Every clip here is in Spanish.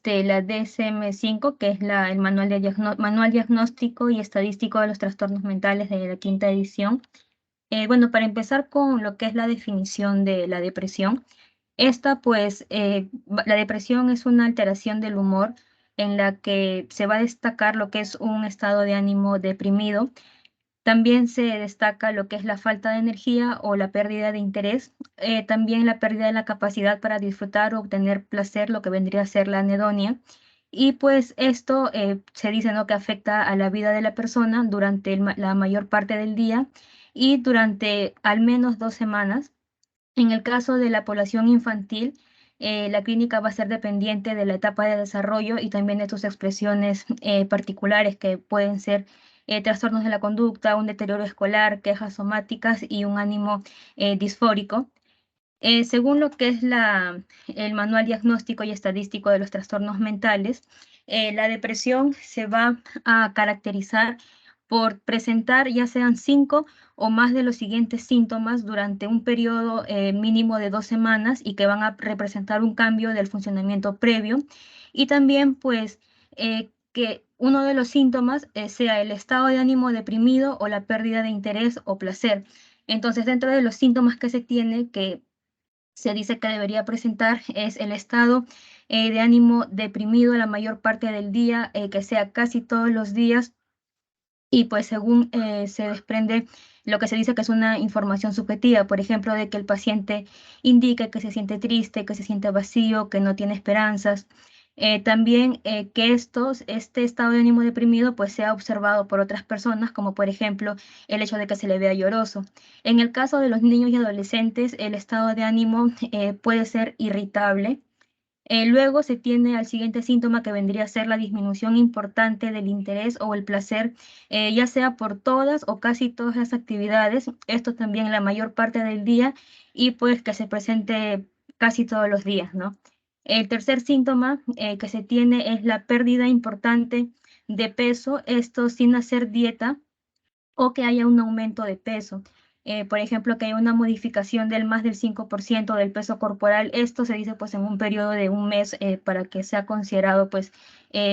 la DSM-5, que es el Manual Diagnóstico y Estadístico de los Trastornos Mentales de la quinta edición. Bueno, para empezar con lo que es la definición de la depresión, la depresión es una alteración del humor en la que se va a destacar lo que es un estado de ánimo deprimido. También se destaca lo que es la falta de energía o la pérdida de interés, también la pérdida de la capacidad para disfrutar o obtener placer, lo que vendría a ser la anedonia. Y pues esto se dice, ¿no?, que afecta a la vida de la persona durante la mayor parte del día y durante al menos 2 semanas. En el caso de la población infantil, la clínica va a ser dependiente de la etapa de desarrollo y también de sus expresiones particulares, que pueden ser trastornos de la conducta, un deterioro escolar, quejas somáticas y un ánimo disfórico. Según lo que es el Manual Diagnóstico y Estadístico de los Trastornos Mentales, la depresión se va a caracterizar por presentar ya sean 5 o más de los siguientes síntomas durante un periodo mínimo de 2 semanas y que van a representar un cambio del funcionamiento previo. Y también, pues, que uno de los síntomas sea el estado de ánimo deprimido o la pérdida de interés o placer. Entonces, dentro de los síntomas que se tiene, que se dice que debería presentar, es el estado de ánimo deprimido la mayor parte del día, que sea casi todos los días, y pues según se desprende lo que se dice que es una información subjetiva, por ejemplo, de que el paciente indique que se siente triste, que se siente vacío, que no tiene esperanzas. También que este estado de ánimo deprimido pues sea observado por otras personas, como por ejemplo el hecho de que se le vea lloroso. En el caso de los niños y adolescentes, el estado de ánimo puede ser irritable. Luego se tiene al siguiente síntoma, que vendría a ser la disminución importante del interés o el placer, ya sea por todas o casi todas las actividades, esto también la mayor parte del día, y pues que se presente casi todos los días, ¿no? El tercer síntoma que se tiene es la pérdida importante de peso, esto sin hacer dieta, o que haya un aumento de peso. Por ejemplo, que haya una modificación del más del 5% del peso corporal. Esto se dice pues en un periodo de un mes, para que sea considerado pues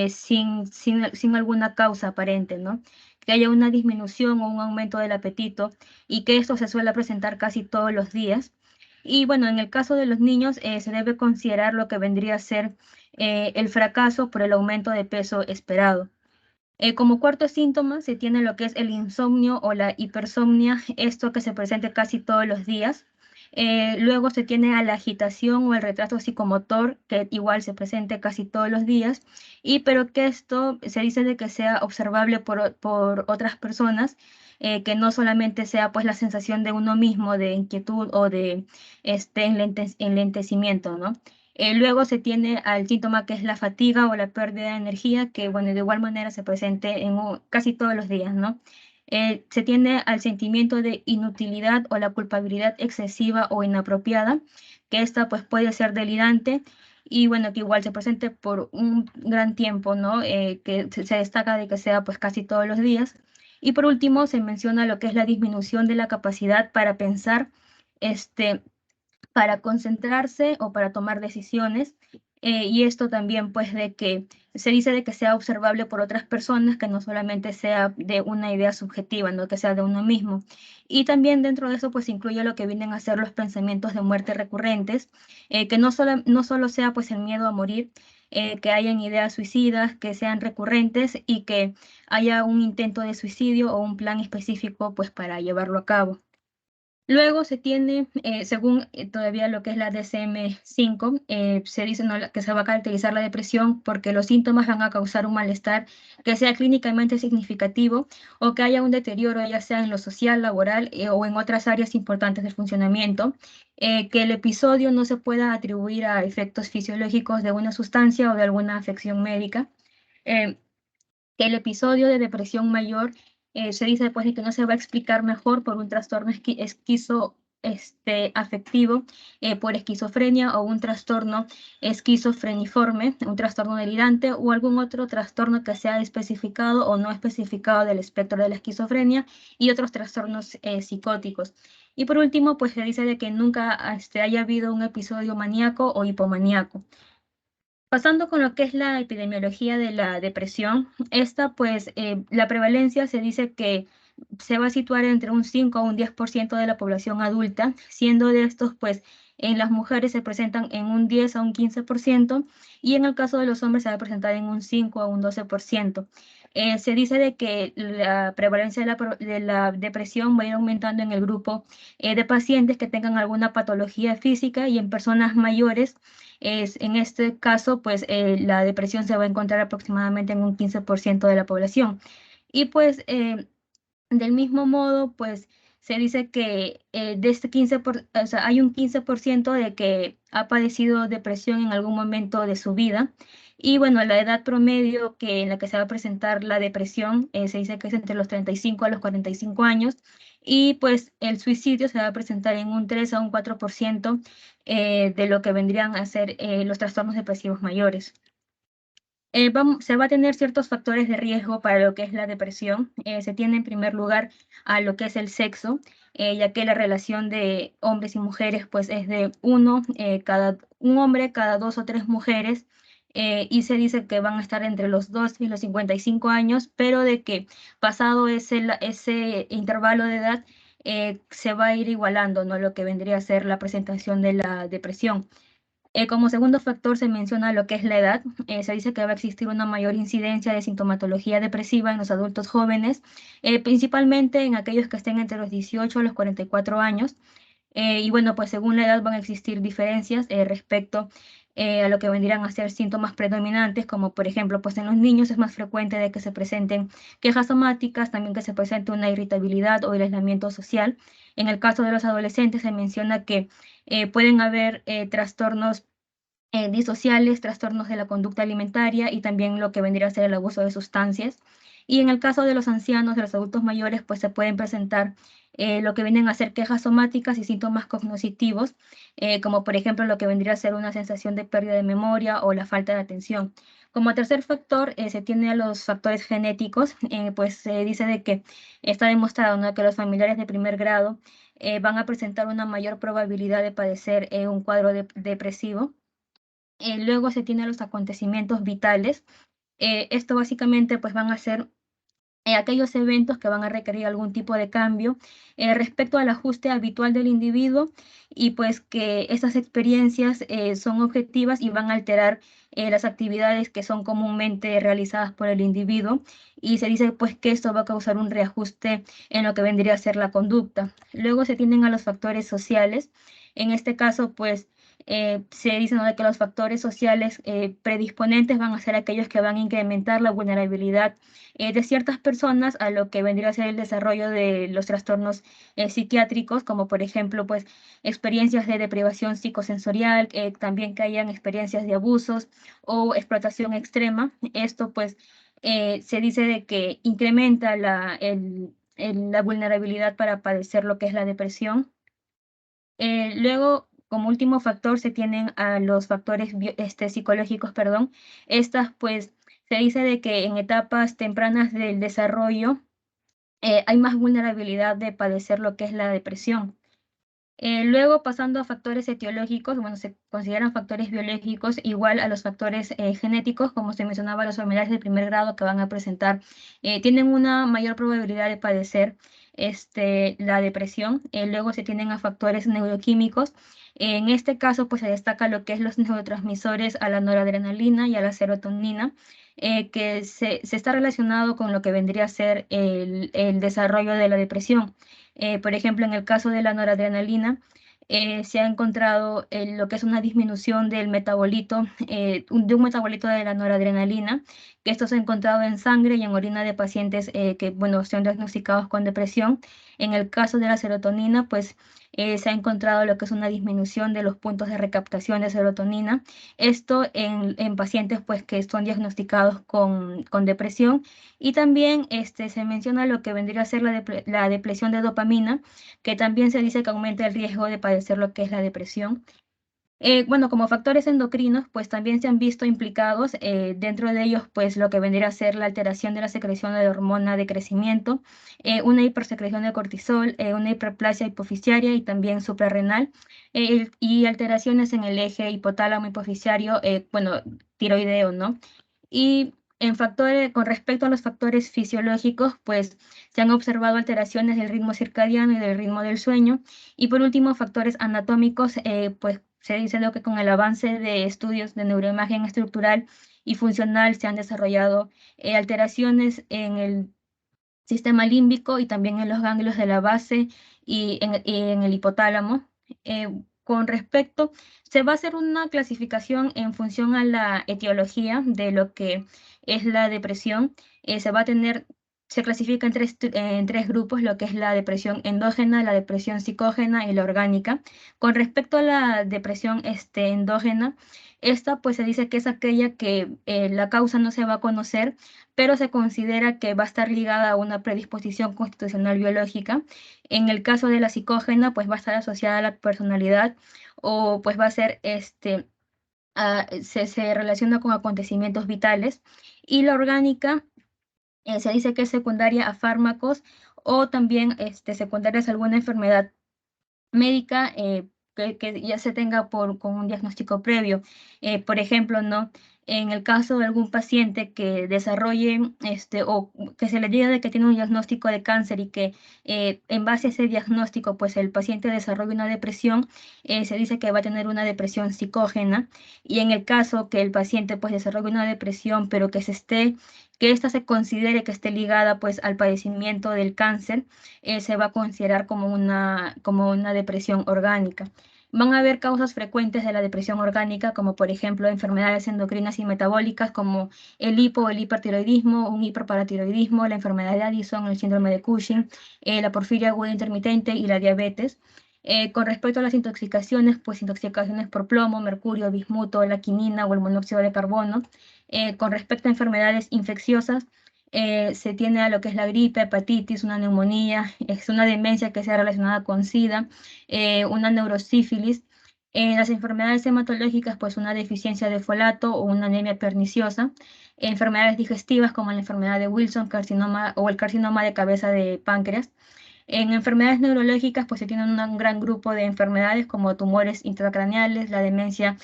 sin alguna causa aparente, ¿no? Que haya una disminución o un aumento del apetito, y que esto se suele presentar casi todos los días. Y bueno, en el caso de los niños se debe considerar lo que vendría a ser el fracaso por el aumento de peso esperado. Como cuarto síntoma se tiene lo que es el insomnio o la hipersomnia, esto que se presenta casi todos los días. Luego se tiene a la agitación o el retraso psicomotor, que igual se presenta casi todos los días, pero que esto se dice de que sea observable por otras personas, que no solamente sea pues la sensación de uno mismo de inquietud o de enlentecimiento, ¿no? Luego se tiene al síntoma que es la fatiga o la pérdida de energía, que bueno, de igual manera se presente casi todos los días, ¿no? Se tiene al sentimiento de inutilidad o la culpabilidad excesiva o inapropiada, que esta pues puede ser delirante y bueno, que igual se presente por un gran tiempo, ¿no? Que se destaca de que sea pues casi todos los días. Y por último se menciona lo que es la disminución de la capacidad para pensar, este, para concentrarse o para tomar decisiones. Y esto también pues de que se dice de que sea observable por otras personas, que no solamente sea de una idea subjetiva, no que sea de uno mismo. Y también dentro de eso pues incluye lo que vienen a ser los pensamientos de muerte recurrentes, que no solo sea pues el miedo a morir, que hayan ideas suicidas, que sean recurrentes y que haya un intento de suicidio o un plan específico pues para llevarlo a cabo. Luego se tiene, según todavía lo que es la DSM-5, se dice, ¿no?, que se va a caracterizar la depresión porque los síntomas van a causar un malestar que sea clínicamente significativo o que haya un deterioro, ya sea en lo social, laboral o en otras áreas importantes del funcionamiento, que el episodio no se pueda atribuir a efectos fisiológicos de una sustancia o de alguna afección médica. eh, que el episodio de depresión mayor se dice después de que no se va a explicar mejor por un trastorno afectivo, por esquizofrenia o un trastorno esquizofreniforme, un trastorno delirante o algún otro trastorno que sea especificado o no especificado del espectro de la esquizofrenia y otros trastornos psicóticos. Y por último, pues se dice de que nunca haya habido un episodio maníaco o hipomaníaco. Pasando con lo que es la epidemiología de la depresión, esta pues la prevalencia se dice que se va a situar entre un 5 a un 10% de la población adulta, siendo de estos pues en las mujeres se presentan en un 10 a un 15% y en el caso de los hombres se va a presentar en un 5 a un 12%. Se dice de que la prevalencia de la depresión va a ir aumentando en el grupo de pacientes que tengan alguna patología física y en personas mayores en este caso, pues la depresión se va a encontrar aproximadamente en un 15% de la población. Y pues del mismo modo, pues se dice que de este 15%, o sea, hay un 15% de que ha padecido depresión en algún momento de su vida. Y bueno, la edad promedio en la que se va a presentar la depresión se dice que es entre los 35 a los 45 años. Y pues el suicidio se va a presentar en un 3 a un 4% de lo que vendrían a ser los trastornos depresivos mayores. Se va a tener ciertos factores de riesgo para lo que es la depresión. Se tiene en primer lugar a lo que es el sexo, ya que la relación de hombres y mujeres pues es de un hombre cada 2 o 3 mujeres, y se dice que van a estar entre los 2 y los 55 años, pero de que pasado ese intervalo de edad se va a ir igualando, ¿no? Lo que vendría a ser la presentación de la depresión. Como segundo factor se menciona lo que es la edad. Se dice que va a existir una mayor incidencia de sintomatología depresiva en los adultos jóvenes, principalmente en aquellos que estén entre los 18 a los 44 años. Y bueno, pues según la edad van a existir diferencias respecto a lo que vendrían a ser síntomas predominantes, como por ejemplo, pues en los niños es más frecuente de que se presenten quejas somáticas, también que se presente una irritabilidad o el aislamiento social. En el caso de los adolescentes se menciona que pueden haber trastornos disociales, trastornos de la conducta alimentaria y también lo que vendría a ser el abuso de sustancias. Y en el caso de los ancianos, de los adultos mayores, pues se pueden presentar lo que vienen a ser quejas somáticas y síntomas cognitivos, como por ejemplo lo que vendría a ser una sensación de pérdida de memoria o la falta de atención. Como tercer factor, se tiene a los factores genéticos, pues se dice de que está demostrado, ¿no?, que los familiares de primer grado van a presentar una mayor probabilidad de padecer un cuadro depresivo. Luego se tienen los acontecimientos vitales. Esto básicamente pues van a ser aquellos eventos que van a requerir algún tipo de cambio respecto al ajuste habitual del individuo y pues que esas experiencias son objetivas y van a alterar las actividades que son comúnmente realizadas por el individuo, y se dice pues que esto va a causar un reajuste en lo que vendría a ser la conducta. Luego se tienen a los factores sociales. En este caso pues se dice, ¿no?, de que los factores sociales predisponentes van a ser aquellos que van a incrementar la vulnerabilidad de ciertas personas a lo que vendría a ser el desarrollo de los trastornos psiquiátricos, como por ejemplo, pues experiencias de deprivación psicosensorial, también que hayan experiencias de abusos o explotación extrema. Esto pues se dice de que incrementa la vulnerabilidad para padecer lo que es la depresión. Luego, como último factor, se tienen a los factores psicológicos, perdón. Estas, pues, se dice de que en etapas tempranas del desarrollo hay más vulnerabilidad de padecer lo que es la depresión. Luego, pasando a factores etiológicos, bueno, se consideran factores biológicos igual a los factores genéticos, como se mencionaba, los familiares de primer grado que van a presentar, tienen una mayor probabilidad de padecer la depresión. Luego se tienen a factores neuroquímicos. En este caso, pues se destaca lo que es los neurotransmisores a la noradrenalina y a la serotonina, que se está relacionado con lo que vendría a ser el desarrollo de la depresión. Por ejemplo, en el caso de la noradrenalina, se ha encontrado lo que es una disminución del metabolito, de un metabolito de la noradrenalina, que esto se ha encontrado en sangre y en orina de pacientes que, bueno, son diagnosticados con depresión. En el caso de la serotonina, pues se ha encontrado lo que es una disminución de los puntos de recaptación de serotonina. Esto en pacientes pues que son diagnosticados con depresión. Y también se menciona lo que vendría a ser la depresión de dopamina, que también se dice que aumenta el riesgo de padecer lo que es la depresión. Bueno, como factores endocrinos, pues también se han visto implicados, dentro de ellos, pues lo que vendría a ser la alteración de la secreción de la hormona de crecimiento, una hipersecreción de cortisol, una hiperplasia hipofisiaria y también suprarrenal, y alteraciones en el eje hipotálamo hipofisiario, bueno, tiroideo, ¿no? Y en factores, con respecto a los factores fisiológicos, pues se han observado alteraciones del ritmo circadiano y del ritmo del sueño. Y por último, factores anatómicos, pues se dice lo que con el avance de estudios de neuroimagen estructural y funcional se han desarrollado alteraciones en el sistema límbico y también en los ganglios de la base y en el hipotálamo. Con respecto, se va a hacer una clasificación en función a la etiología de lo que es la depresión. Se clasifica en tres grupos, lo que es la depresión endógena, la depresión psicógena y la orgánica. Con respecto a la depresión endógena, esta pues se dice que es aquella que la causa no se va a conocer, pero se considera que va a estar ligada a una predisposición constitucional biológica. En el caso de la psicógena, pues va a estar asociada a la personalidad o pues va a ser se relaciona con acontecimientos vitales. Y la orgánica se dice que es secundaria a fármacos o también secundarias a alguna enfermedad médica, que ya se tenga con un diagnóstico previo. Por ejemplo, ¿no? En el caso de algún paciente que desarrolle o que se le diga de que tiene un diagnóstico de cáncer y que en base a ese diagnóstico, pues el paciente desarrolle una depresión, se dice que va a tener una depresión psicógena. Y en el caso que el paciente pues desarrolle una depresión, pero que ésta se considere que esté ligada pues al padecimiento del cáncer, se va a considerar como una depresión orgánica. Van a haber causas frecuentes de la depresión orgánica, como por ejemplo enfermedades endocrinas y metabólicas, como el hipo o el hipertiroidismo, un hiperparatiroidismo, la enfermedad de Addison, el síndrome de Cushing, la porfiria aguda intermitente y la diabetes. Con respecto a las intoxicaciones, pues intoxicaciones por plomo, mercurio, bismuto, la quinina o el monóxido de carbono. Con respecto a enfermedades infecciosas, se tiene a lo que es la gripe, hepatitis, una neumonía, es una demencia que sea relacionada con SIDA, una neurosífilis. En las enfermedades hematológicas, pues una deficiencia de folato o una anemia perniciosa. Enfermedades digestivas como la enfermedad de Wilson, carcinoma o el carcinoma de cabeza de páncreas. En enfermedades neurológicas, pues se tiene un gran grupo de enfermedades como tumores intracraneales, la demencia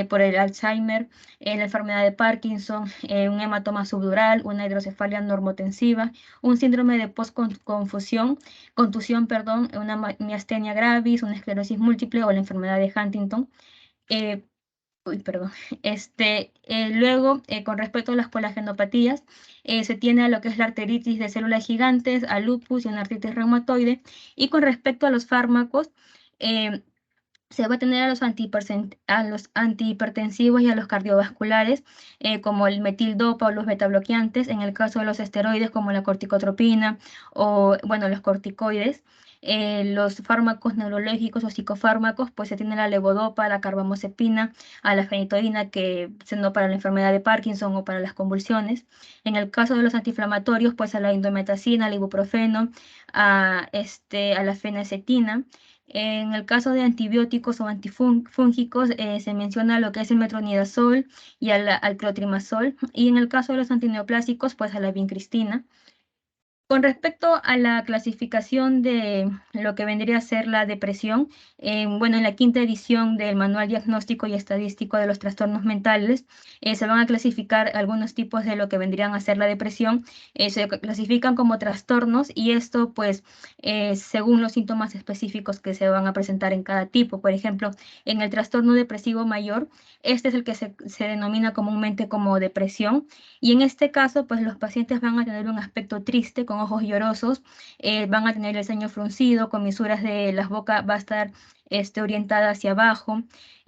por el Alzheimer, la enfermedad de Parkinson, un hematoma subdural, una hidrocefalia normotensiva, un síndrome de contusión, perdón, una miastenia gravis, una esclerosis múltiple o la enfermedad de Huntington. Eh, Uy, perdón. Luego, con respecto a las colagenopatías, se tiene a lo que es la arteritis de células gigantes, al lupus y una artritis reumatoide. Y con respecto a los fármacos, eh, se va a tener a los antihipertensivos y a los cardiovasculares, como el metildopa o los betabloqueantes, en el caso de los esteroides como la corticotropina o, bueno, los corticoides. Los fármacos neurológicos o psicofármacos, pues se tiene la levodopa, la carbamazepina, a la fenitoína, que no para la enfermedad de Parkinson o para las convulsiones. En el caso de los antiinflamatorios, pues a la indometacina, al ibuprofeno, a la fenacetina. En el caso de antibióticos o antifúngicos, se menciona lo que es el metronidazol y al clotrimazol. Y en el caso de los antineoplásicos, pues a la vincristina. Con respecto a la clasificación de lo que vendría a ser la depresión, bueno, en la quinta edición del Manual Diagnóstico y Estadístico de los Trastornos Mentales, se van a clasificar algunos tipos de lo que vendrían a ser la depresión. Se clasifican como trastornos y esto, pues, según los síntomas específicos que se van a presentar en cada tipo. Por ejemplo, en el trastorno depresivo mayor, este es el que se denomina comúnmente como depresión. Y en este caso, pues los pacientes van a tener un aspecto triste, con ojos llorosos, van a tener el ceño fruncido, comisuras de la boca va a estar orientada hacia abajo,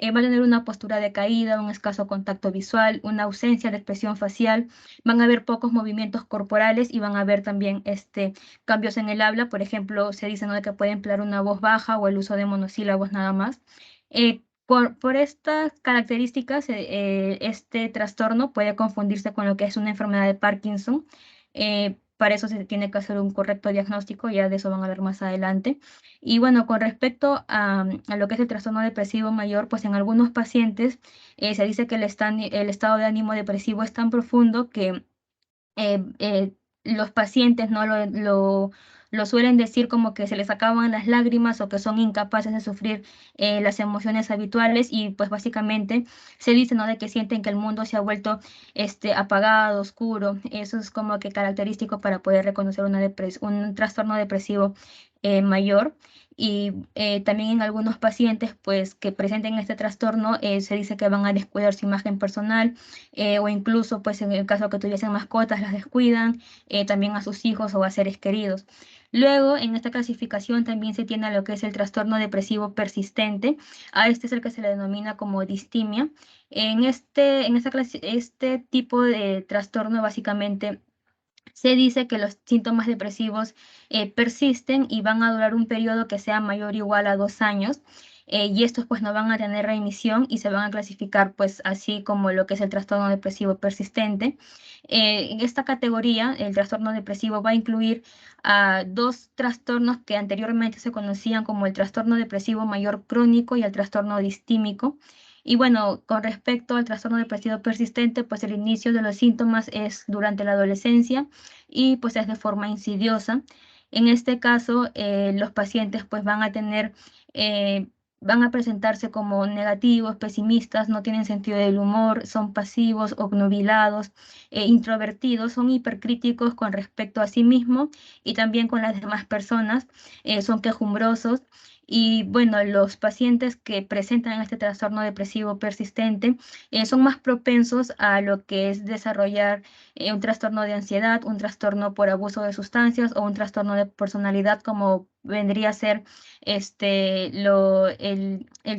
va a tener una postura decaída, un escaso contacto visual, una ausencia de expresión facial, van a haber pocos movimientos corporales y van a haber también cambios en el habla. Por ejemplo, se dice, ¿no?, que puede emplear una voz baja o el uso de monosílabos nada más. Por estas características, este trastorno puede confundirse con lo que es una enfermedad de Parkinson, para eso se tiene que hacer un correcto diagnóstico, ya de eso van a hablar más adelante. Y bueno, con respecto a lo que es el trastorno depresivo mayor, pues en algunos pacientes se dice que el estado de ánimo depresivo es tan profundo que eh, eh, los pacientes no lo suelen decir como que se les acaban las lágrimas o que son incapaces de sufrir las emociones habituales y pues básicamente se dice, ¿no? De que sienten que el mundo se ha vuelto apagado, oscuro. Eso es como que característico para poder reconocer un trastorno depresivo mayor. Y también en algunos pacientes pues que presenten este trastorno se dice que van a descuidar su imagen personal, o incluso pues en el caso que tuviesen mascotas las descuidan, también a sus hijos o a seres queridos. Luego, en esta clasificación también se tiene lo que es el trastorno depresivo persistente. A este es el que se le denomina como distimia. Este tipo de trastorno básicamente se dice que los síntomas depresivos persisten y van a durar un periodo que sea mayor o igual a 2 años. Y estos pues no van a tener remisión y se van a clasificar pues así como lo que es el trastorno depresivo persistente. En esta categoría, el trastorno depresivo va a incluir a dos trastornos que anteriormente se conocían como el trastorno depresivo mayor crónico y el trastorno distímico. Y bueno, con respecto al trastorno depresivo persistente, pues el inicio de los síntomas es durante la adolescencia y pues es de forma insidiosa. En este caso, los pacientes pues van a presentarse como negativos, pesimistas, no tienen sentido del humor, son pasivos, obnubilados, introvertidos, son hipercríticos con respecto a sí mismos y también con las demás personas, son quejumbrosos. Y bueno, los pacientes que presentan este trastorno depresivo persistente son más propensos a lo que es desarrollar un trastorno de ansiedad, un trastorno por abuso de sustancias o un trastorno de personalidad como vendría a ser el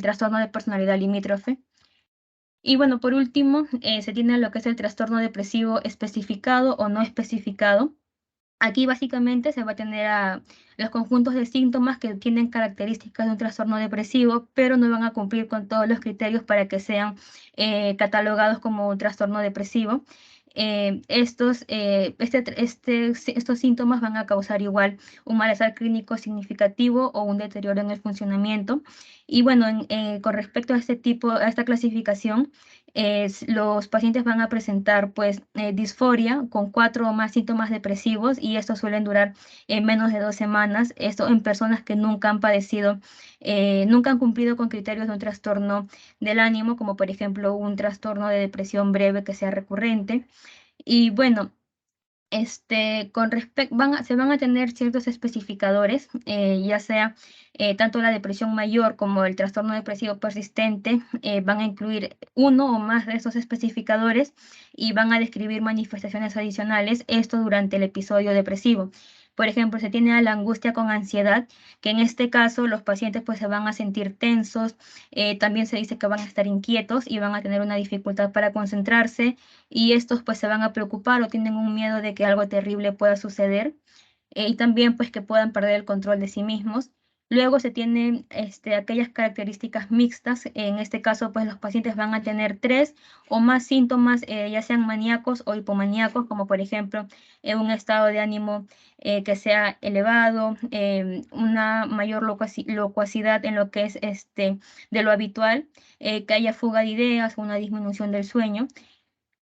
trastorno de personalidad limítrofe. Y bueno, por último, se tiene lo que es el trastorno depresivo especificado o no especificado. Aquí básicamente se va a tener a los conjuntos de síntomas que tienen características de un trastorno depresivo, pero no van a cumplir con todos los criterios para que sean catalogados como un trastorno depresivo. Estos síntomas van a causar igual un malestar clínico significativo o un deterioro en el funcionamiento. Y bueno, con respecto a a esta clasificación, los pacientes van a presentar pues disforia con 4 o más síntomas depresivos y estos suelen durar menos de 2 semanas. Esto en personas que nunca han padecido, nunca han cumplido con criterios de un trastorno del ánimo, como por ejemplo un trastorno de depresión breve que sea recurrente. Y bueno, se van a tener ciertos especificadores, ya sea tanto la depresión mayor como el trastorno depresivo persistente, van a incluir uno o más de esos especificadores y van a describir manifestaciones adicionales, esto durante el episodio depresivo. Por ejemplo, se tiene a la angustia con ansiedad, que en este caso los pacientes pues se van a sentir tensos, también se dice que van a estar inquietos y van a tener una dificultad para concentrarse y estos pues se van a preocupar o tienen un miedo de que algo terrible pueda suceder, y también pues que puedan perder el control de sí mismos. Luego se tienen aquellas características mixtas, en este caso pues los pacientes van a tener 3 o más síntomas, ya sean maníacos o hipomaníacos, como por ejemplo un estado de ánimo que sea elevado, una mayor locuacidad en lo que es de lo habitual, que haya fuga de ideas, una disminución del sueño.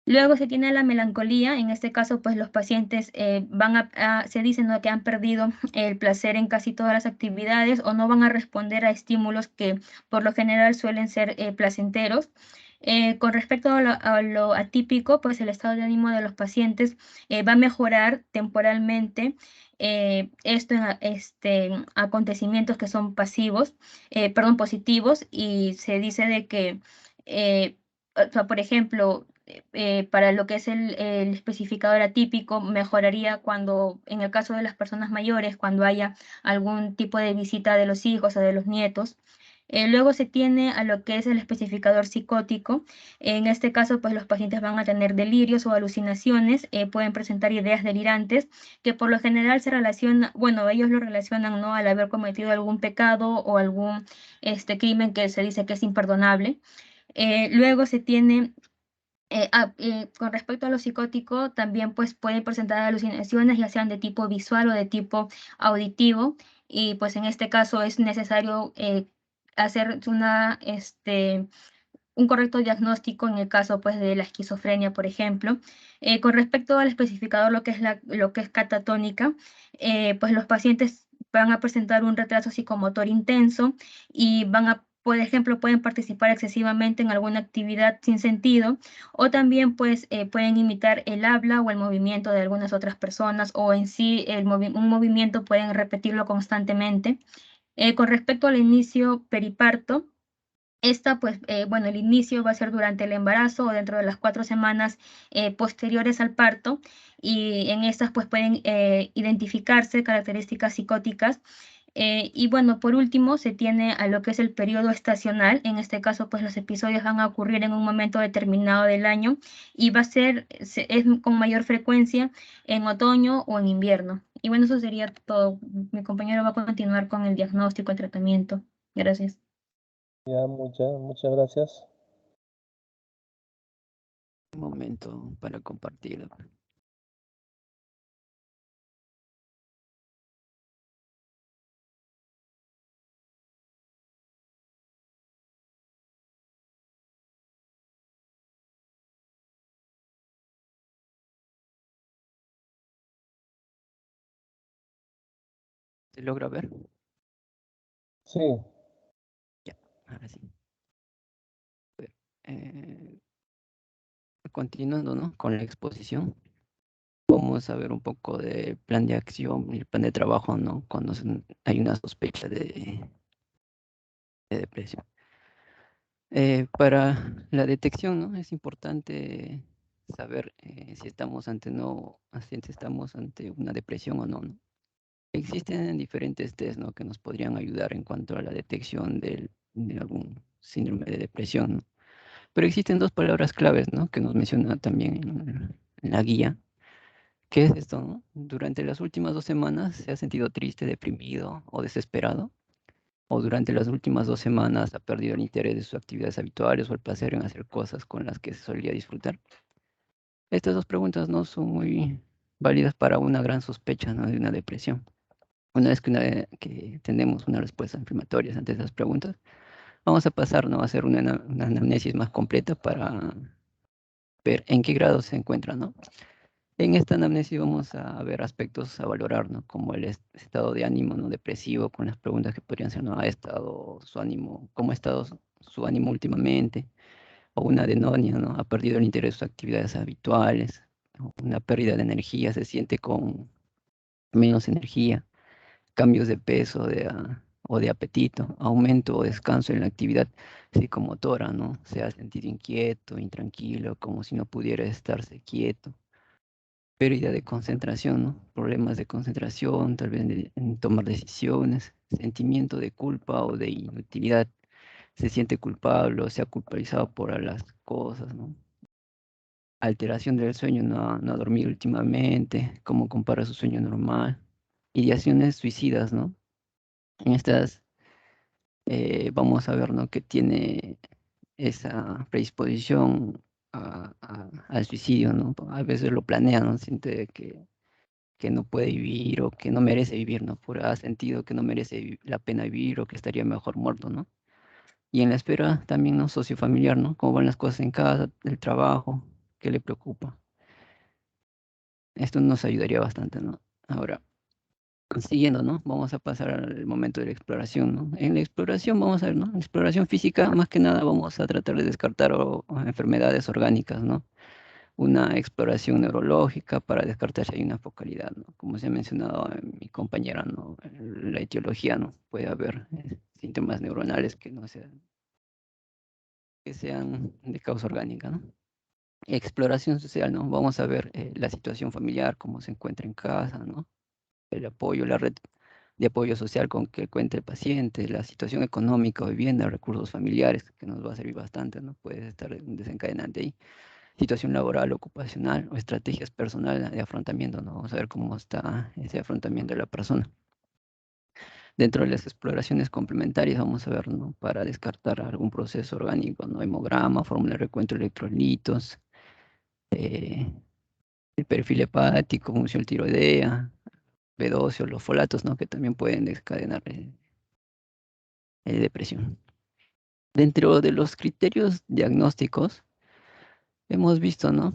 Luego se tiene la melancolía, en este caso pues los pacientes se dicen, ¿no?, que han perdido el placer en casi todas las actividades o no van a responder a estímulos que por lo general suelen ser placenteros. Con respecto a lo atípico, pues el estado de ánimo de los pacientes va a mejorar temporalmente, esto en acontecimientos que son positivos, y se dice de que, o sea, por ejemplo, para lo que es el especificador atípico, mejoraría cuando, en el caso de las personas mayores, cuando haya algún tipo de visita de los hijos o de los nietos. Luego se tiene a lo que es el especificador psicótico. En este caso, pues los pacientes van a tener delirios o alucinaciones, pueden presentar ideas delirantes, que por lo general se relaciona, bueno, ellos lo relacionan, ¿no?, al haber cometido algún pecado o algún crimen que se dice que es imperdonable. Luego se tiene Con respecto a lo psicótico, también pues pueden presentar alucinaciones, ya sean de tipo visual o de tipo auditivo, y pues en este caso es necesario hacer un correcto diagnóstico en el caso pues de la esquizofrenia, por ejemplo. Con respecto al especificador, lo que es catatónica, pues los pacientes van a presentar un retraso psicomotor intenso y por ejemplo, pueden participar excesivamente en alguna actividad sin sentido, o también pues pueden imitar el habla o el movimiento de algunas otras personas, o en sí un movimiento pueden repetirlo constantemente. Con respecto al inicio periparto, pues, bueno, el inicio va a ser durante el embarazo o dentro de las 4 semanas posteriores al parto, y en estas pues pueden identificarse características psicóticas. Y bueno, por último, se tiene a lo que es el periodo estacional. En este caso, pues los episodios van a ocurrir en un momento determinado del año y es con mayor frecuencia en otoño o en invierno. Y bueno, eso sería todo. Mi compañero va a continuar con el diagnóstico, el tratamiento. Gracias. Ya, muchas gracias. Un momento para compartir. ¿Se logra ver? Sí, Ya, ahora sí. Eh, Continuando, ¿no?, con la exposición, vamos a ver un poco del plan de acción y el plan de trabajo, ¿no?, cuando hay una sospecha de depresión. Para la detección, ¿no?, es importante saber si estamos si estamos ante una depresión o no, ¿no? Existen diferentes test, ¿no?, que nos podrían ayudar en cuanto a la detección de algún síndrome de depresión, ¿no? Pero existen dos palabras claves, ¿no?, que nos menciona también en la guía. ¿Qué es esto, no? Durante las últimas 2 semanas se ha sentido triste, deprimido o desesperado. O durante las últimas 2 semanas ha perdido el interés de sus actividades habituales o el placer en hacer cosas con las que se solía disfrutar. Estas dos preguntas no son muy válidas para una gran sospecha, ¿no?, de una depresión. Una vez que tenemos una respuesta afirmatoria ante esas preguntas, vamos a pasar, ¿no?, a hacer una anamnesis más completa para ver en qué grado se encuentra, ¿no? En esta anamnesis vamos a ver aspectos a valorar, ¿no?, como el estado de ánimo no depresivo, con las preguntas que podrían ser, ¿no?, ¿cómo ha estado su ánimo últimamente? O una adenonia, ¿no?, ha perdido el interés en sus actividades habituales, o una pérdida de energía, se siente con menos energía, cambios de peso o de apetito, aumento o descanso en la actividad psicomotora, ¿no? Se ha sentido inquieto, intranquilo, como si no pudiera estarse quieto. Pérdida de concentración, ¿no? Problemas de concentración, tal vez en tomar decisiones, sentimiento de culpa o de inutilidad. Se siente culpable o se ha culpabilizado por las cosas, ¿no? Alteración del sueño, no ha dormido últimamente, cómo compara su sueño normal. Ideaciones suicidas, ¿no? En estas vamos a ver, ¿no?, que tiene esa predisposición al suicidio, ¿no? A veces lo planea, ¿no? Siente que no puede vivir o que no merece vivir, ¿no? Ha sentido que no merece la pena vivir o que estaría mejor muerto, ¿no? Y en la espera también, ¿no?, sociofamiliar, ¿no? Cómo van las cosas en casa, el trabajo, qué le preocupa. Esto nos ayudaría bastante, ¿no? Ahora, siguiendo, ¿no? Vamos a pasar al momento de la exploración, ¿no? En la exploración vamos a ver, ¿no? En la exploración física, más que nada, vamos a tratar de descartar o enfermedades orgánicas, ¿no? Una exploración neurológica para descartar si hay una focalidad, ¿no? Como se ha mencionado mi compañera, ¿no?, la etiología, ¿no? Puede haber síntomas neuronales que sean de causa orgánica, ¿no? Exploración social, ¿no? Vamos a ver la situación familiar, cómo se encuentra en casa, ¿no? El apoyo, la red de apoyo social con que cuenta el paciente, la situación económica, vivienda, recursos familiares, que nos va a servir bastante, ¿no? Puede estar un desencadenante ahí. Situación laboral, ocupacional o estrategias personales de afrontamiento, ¿no? Vamos a ver cómo está ese afrontamiento de la persona. Dentro de las exploraciones complementarias vamos a ver, ¿no?, para descartar algún proceso orgánico, ¿no? Hemograma, fórmula de recuento de electrolitos, el perfil hepático, función tiroidea, B12 o los folatos, ¿no? Que también pueden desencadenar depresión. Dentro de los criterios diagnósticos, hemos visto, ¿no?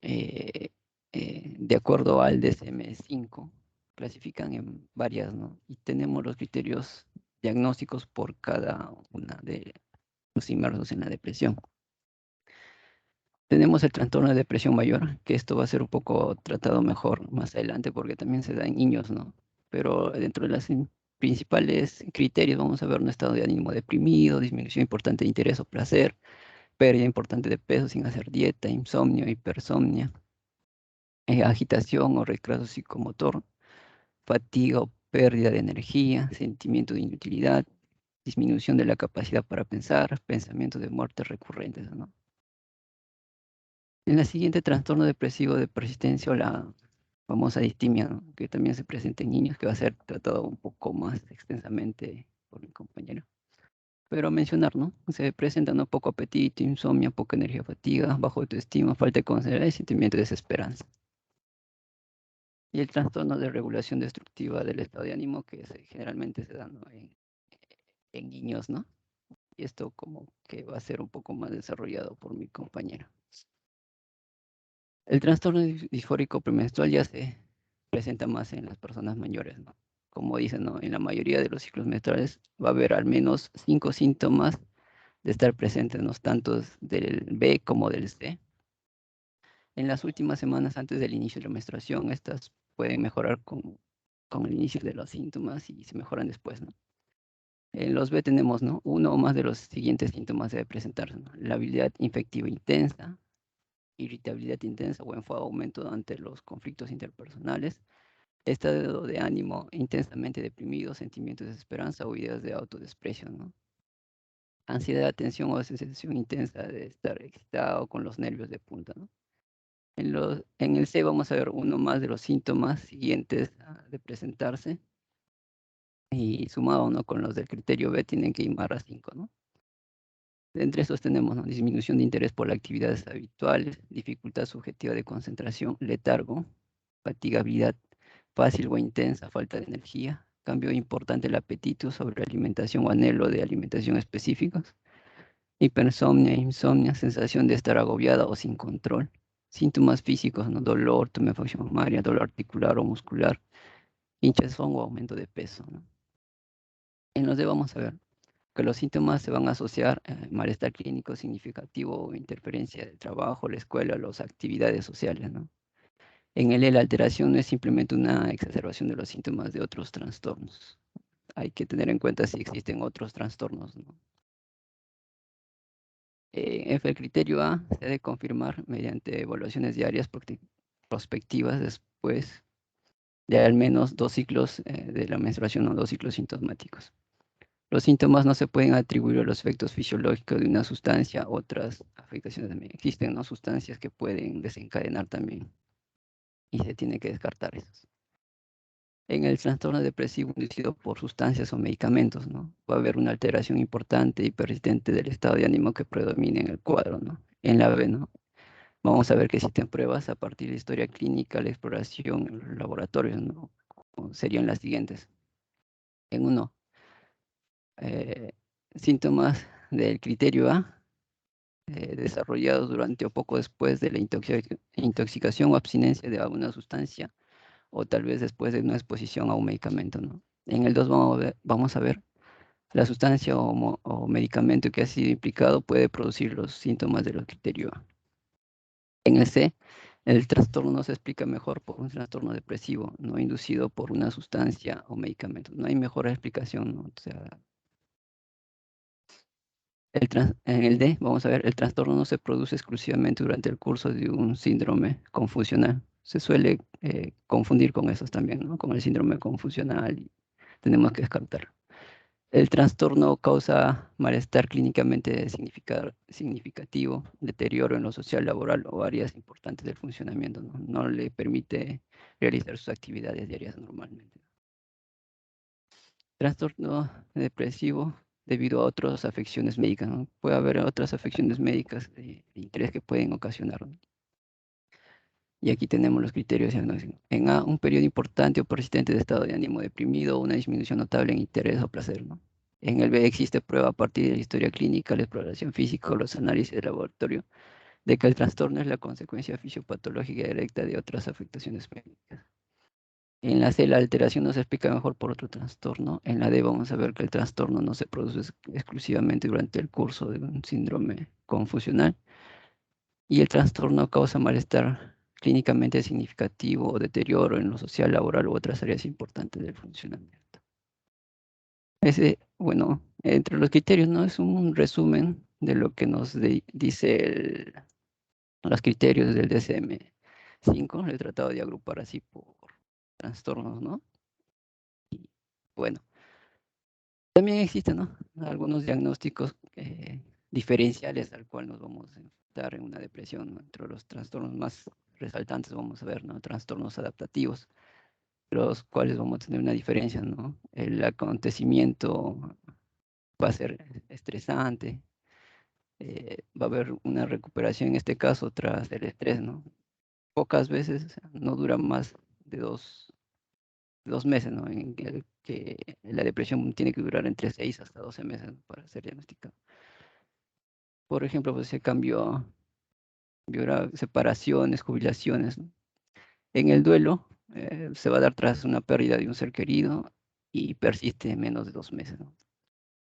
Eh, de acuerdo al DSM-5, clasifican en varias, ¿no? Y tenemos los criterios diagnósticos por cada una de los inmersos en la depresión. Tenemos el trastorno de depresión mayor, que esto va a ser un poco tratado mejor más adelante porque también se da en niños, ¿no? Pero dentro de los principales criterios vamos a ver un estado de ánimo deprimido, disminución importante de interés o placer, pérdida importante de peso sin hacer dieta, insomnio, hipersomnia, agitación o retraso psicomotor, fatiga o pérdida de energía, sentimiento de inutilidad, disminución de la capacidad para pensar, pensamientos de muerte recurrentes, ¿no? En la siguiente, trastorno depresivo de persistencia o la famosa distimia, ¿no? Que también se presenta en niños, que va a ser tratado un poco más extensamente por mi compañero. Pero a mencionar, ¿no? Se presentan, ¿no? Poco apetito, insomnio, poca energía, fatiga, bajo autoestima, falta de concentración y sentimiento de desesperanza. Y el trastorno de regulación destructiva del estado de ánimo, que generalmente se da, ¿no? en niños, ¿no? Y esto como que va a ser un poco más desarrollado por mi compañero. El trastorno disfórico premenstrual ya se presenta más en las personas mayores, ¿no? Como dicen, ¿no? En la mayoría de los ciclos menstruales va a haber al menos 5 síntomas de estar presentes, ¿no? Tanto del B como del C. En las últimas semanas antes del inicio de la menstruación, estas pueden mejorar con el inicio de los síntomas y se mejoran después, ¿no? En los B tenemos, ¿no? Uno o más de los siguientes síntomas debe presentarse, ¿no? La habilidad infectiva intensa, irritabilidad intensa o enfado aumento ante los conflictos interpersonales, estado de ánimo intensamente deprimido, sentimientos de desesperanza o ideas de autodesprecio, ¿no? Ansiedad, tensión o sensación intensa de estar excitado con los nervios de punta, ¿no? En el C vamos a ver uno más de los síntomas siguientes de presentarse y sumado, ¿no? Con los del criterio B tienen que ir más a 5, ¿no? Entre estos tenemos, ¿no? Disminución de interés por las actividades habituales, dificultad subjetiva de concentración, letargo, fatigabilidad fácil o intensa, falta de energía, cambio importante el apetito, sobre alimentación o anhelo de alimentación específicos, hipersomnia, insomnia, sensación de estar agobiada o sin control, síntomas físicos, ¿no? Dolor, tumefacción mamaria, dolor articular o muscular, hinchazón o aumento de peso, ¿no? En los de vamos a ver que los síntomas se van a asociar a malestar clínico significativo o interferencia del trabajo, la escuela, las actividades sociales, ¿no? En el E, la alteración no es simplemente una exacerbación de los síntomas de otros trastornos. Hay que tener en cuenta si existen otros trastornos, ¿no? F, el criterio A se debe confirmar mediante evaluaciones diarias prospectivas después de al menos 2 ciclos de la menstruación o 2 ciclos sintomáticos. Los síntomas no se pueden atribuir a los efectos fisiológicos de una sustancia, otras afectaciones también existen, ¿no? Sustancias que pueden desencadenar también y se tiene que descartar esos. En el trastorno depresivo inducido por sustancias o medicamentos, ¿no? Va a haber una alteración importante y persistente del estado de ánimo que predomina en el cuadro, ¿no? En la B, ¿no? Vamos a ver que existen pruebas a partir de historia clínica, la exploración en los laboratorios, ¿no? Serían las siguientes. En uno, síntomas del criterio A, desarrollados durante o poco después de la intoxicación o abstinencia de alguna sustancia, o tal vez después de una exposición a un medicamento, ¿no? En el 2 vamos a ver la sustancia o medicamento que ha sido implicado puede producir los síntomas del criterio A. En el C, el trastorno se explica mejor por un trastorno depresivo, no inducido por una sustancia o medicamento. No hay mejor explicación, ¿no? O sea, en el D, vamos a ver, el trastorno no se produce exclusivamente durante el curso de un síndrome confusional. Se suele confundir con esos también, ¿no? Con el síndrome confusional y tenemos que descartar. El trastorno causa malestar clínicamente significativo, deterioro en lo social, laboral o áreas importantes del funcionamiento, ¿no? No le permite realizar sus actividades diarias normalmente. Trastorno depresivo debido a otras afecciones médicas, ¿no? Puede haber otras afecciones médicas de interés que pueden ocasionar, ¿no? Y aquí tenemos los criterios diagnósticos. En A, un periodo importante o persistente de estado de ánimo deprimido o una disminución notable en interés o placer, ¿no? En el B existe prueba a partir de la historia clínica, la exploración física o los análisis de laboratorio de que el trastorno es la consecuencia fisiopatológica directa de otras afectaciones médicas. En la C, la alteración no se explica mejor por otro trastorno. En la D, vamos a ver que el trastorno no se produce exclusivamente durante el curso de un síndrome confusional y el trastorno causa malestar clínicamente significativo o deterioro en lo social, laboral u otras áreas importantes del funcionamiento. Ese, bueno, entre los criterios, ¿no? Es un resumen de lo que nos dice los criterios del DSM-5. Lo he tratado de agrupar así por trastornos, ¿no? Y bueno, también existen, ¿no? Algunos diagnósticos diferenciales al cual nos vamos a enfrentar en una depresión, ¿no? Entre los trastornos más resaltantes vamos a ver, ¿no? Trastornos adaptativos, los cuales vamos a tener una diferencia, ¿no? El acontecimiento va a ser estresante, va a haber una recuperación en este caso tras el estrés, ¿no? Pocas veces, o sea, no dura más de dos meses, ¿no? En el que la depresión tiene que durar entre 6 hasta 12 meses, ¿no? Para ser diagnosticada. Por ejemplo, pues se cambió, separaciones, jubilaciones, ¿no? En el duelo se va a dar tras una pérdida de un ser querido y persiste menos de 2 meses, ¿no?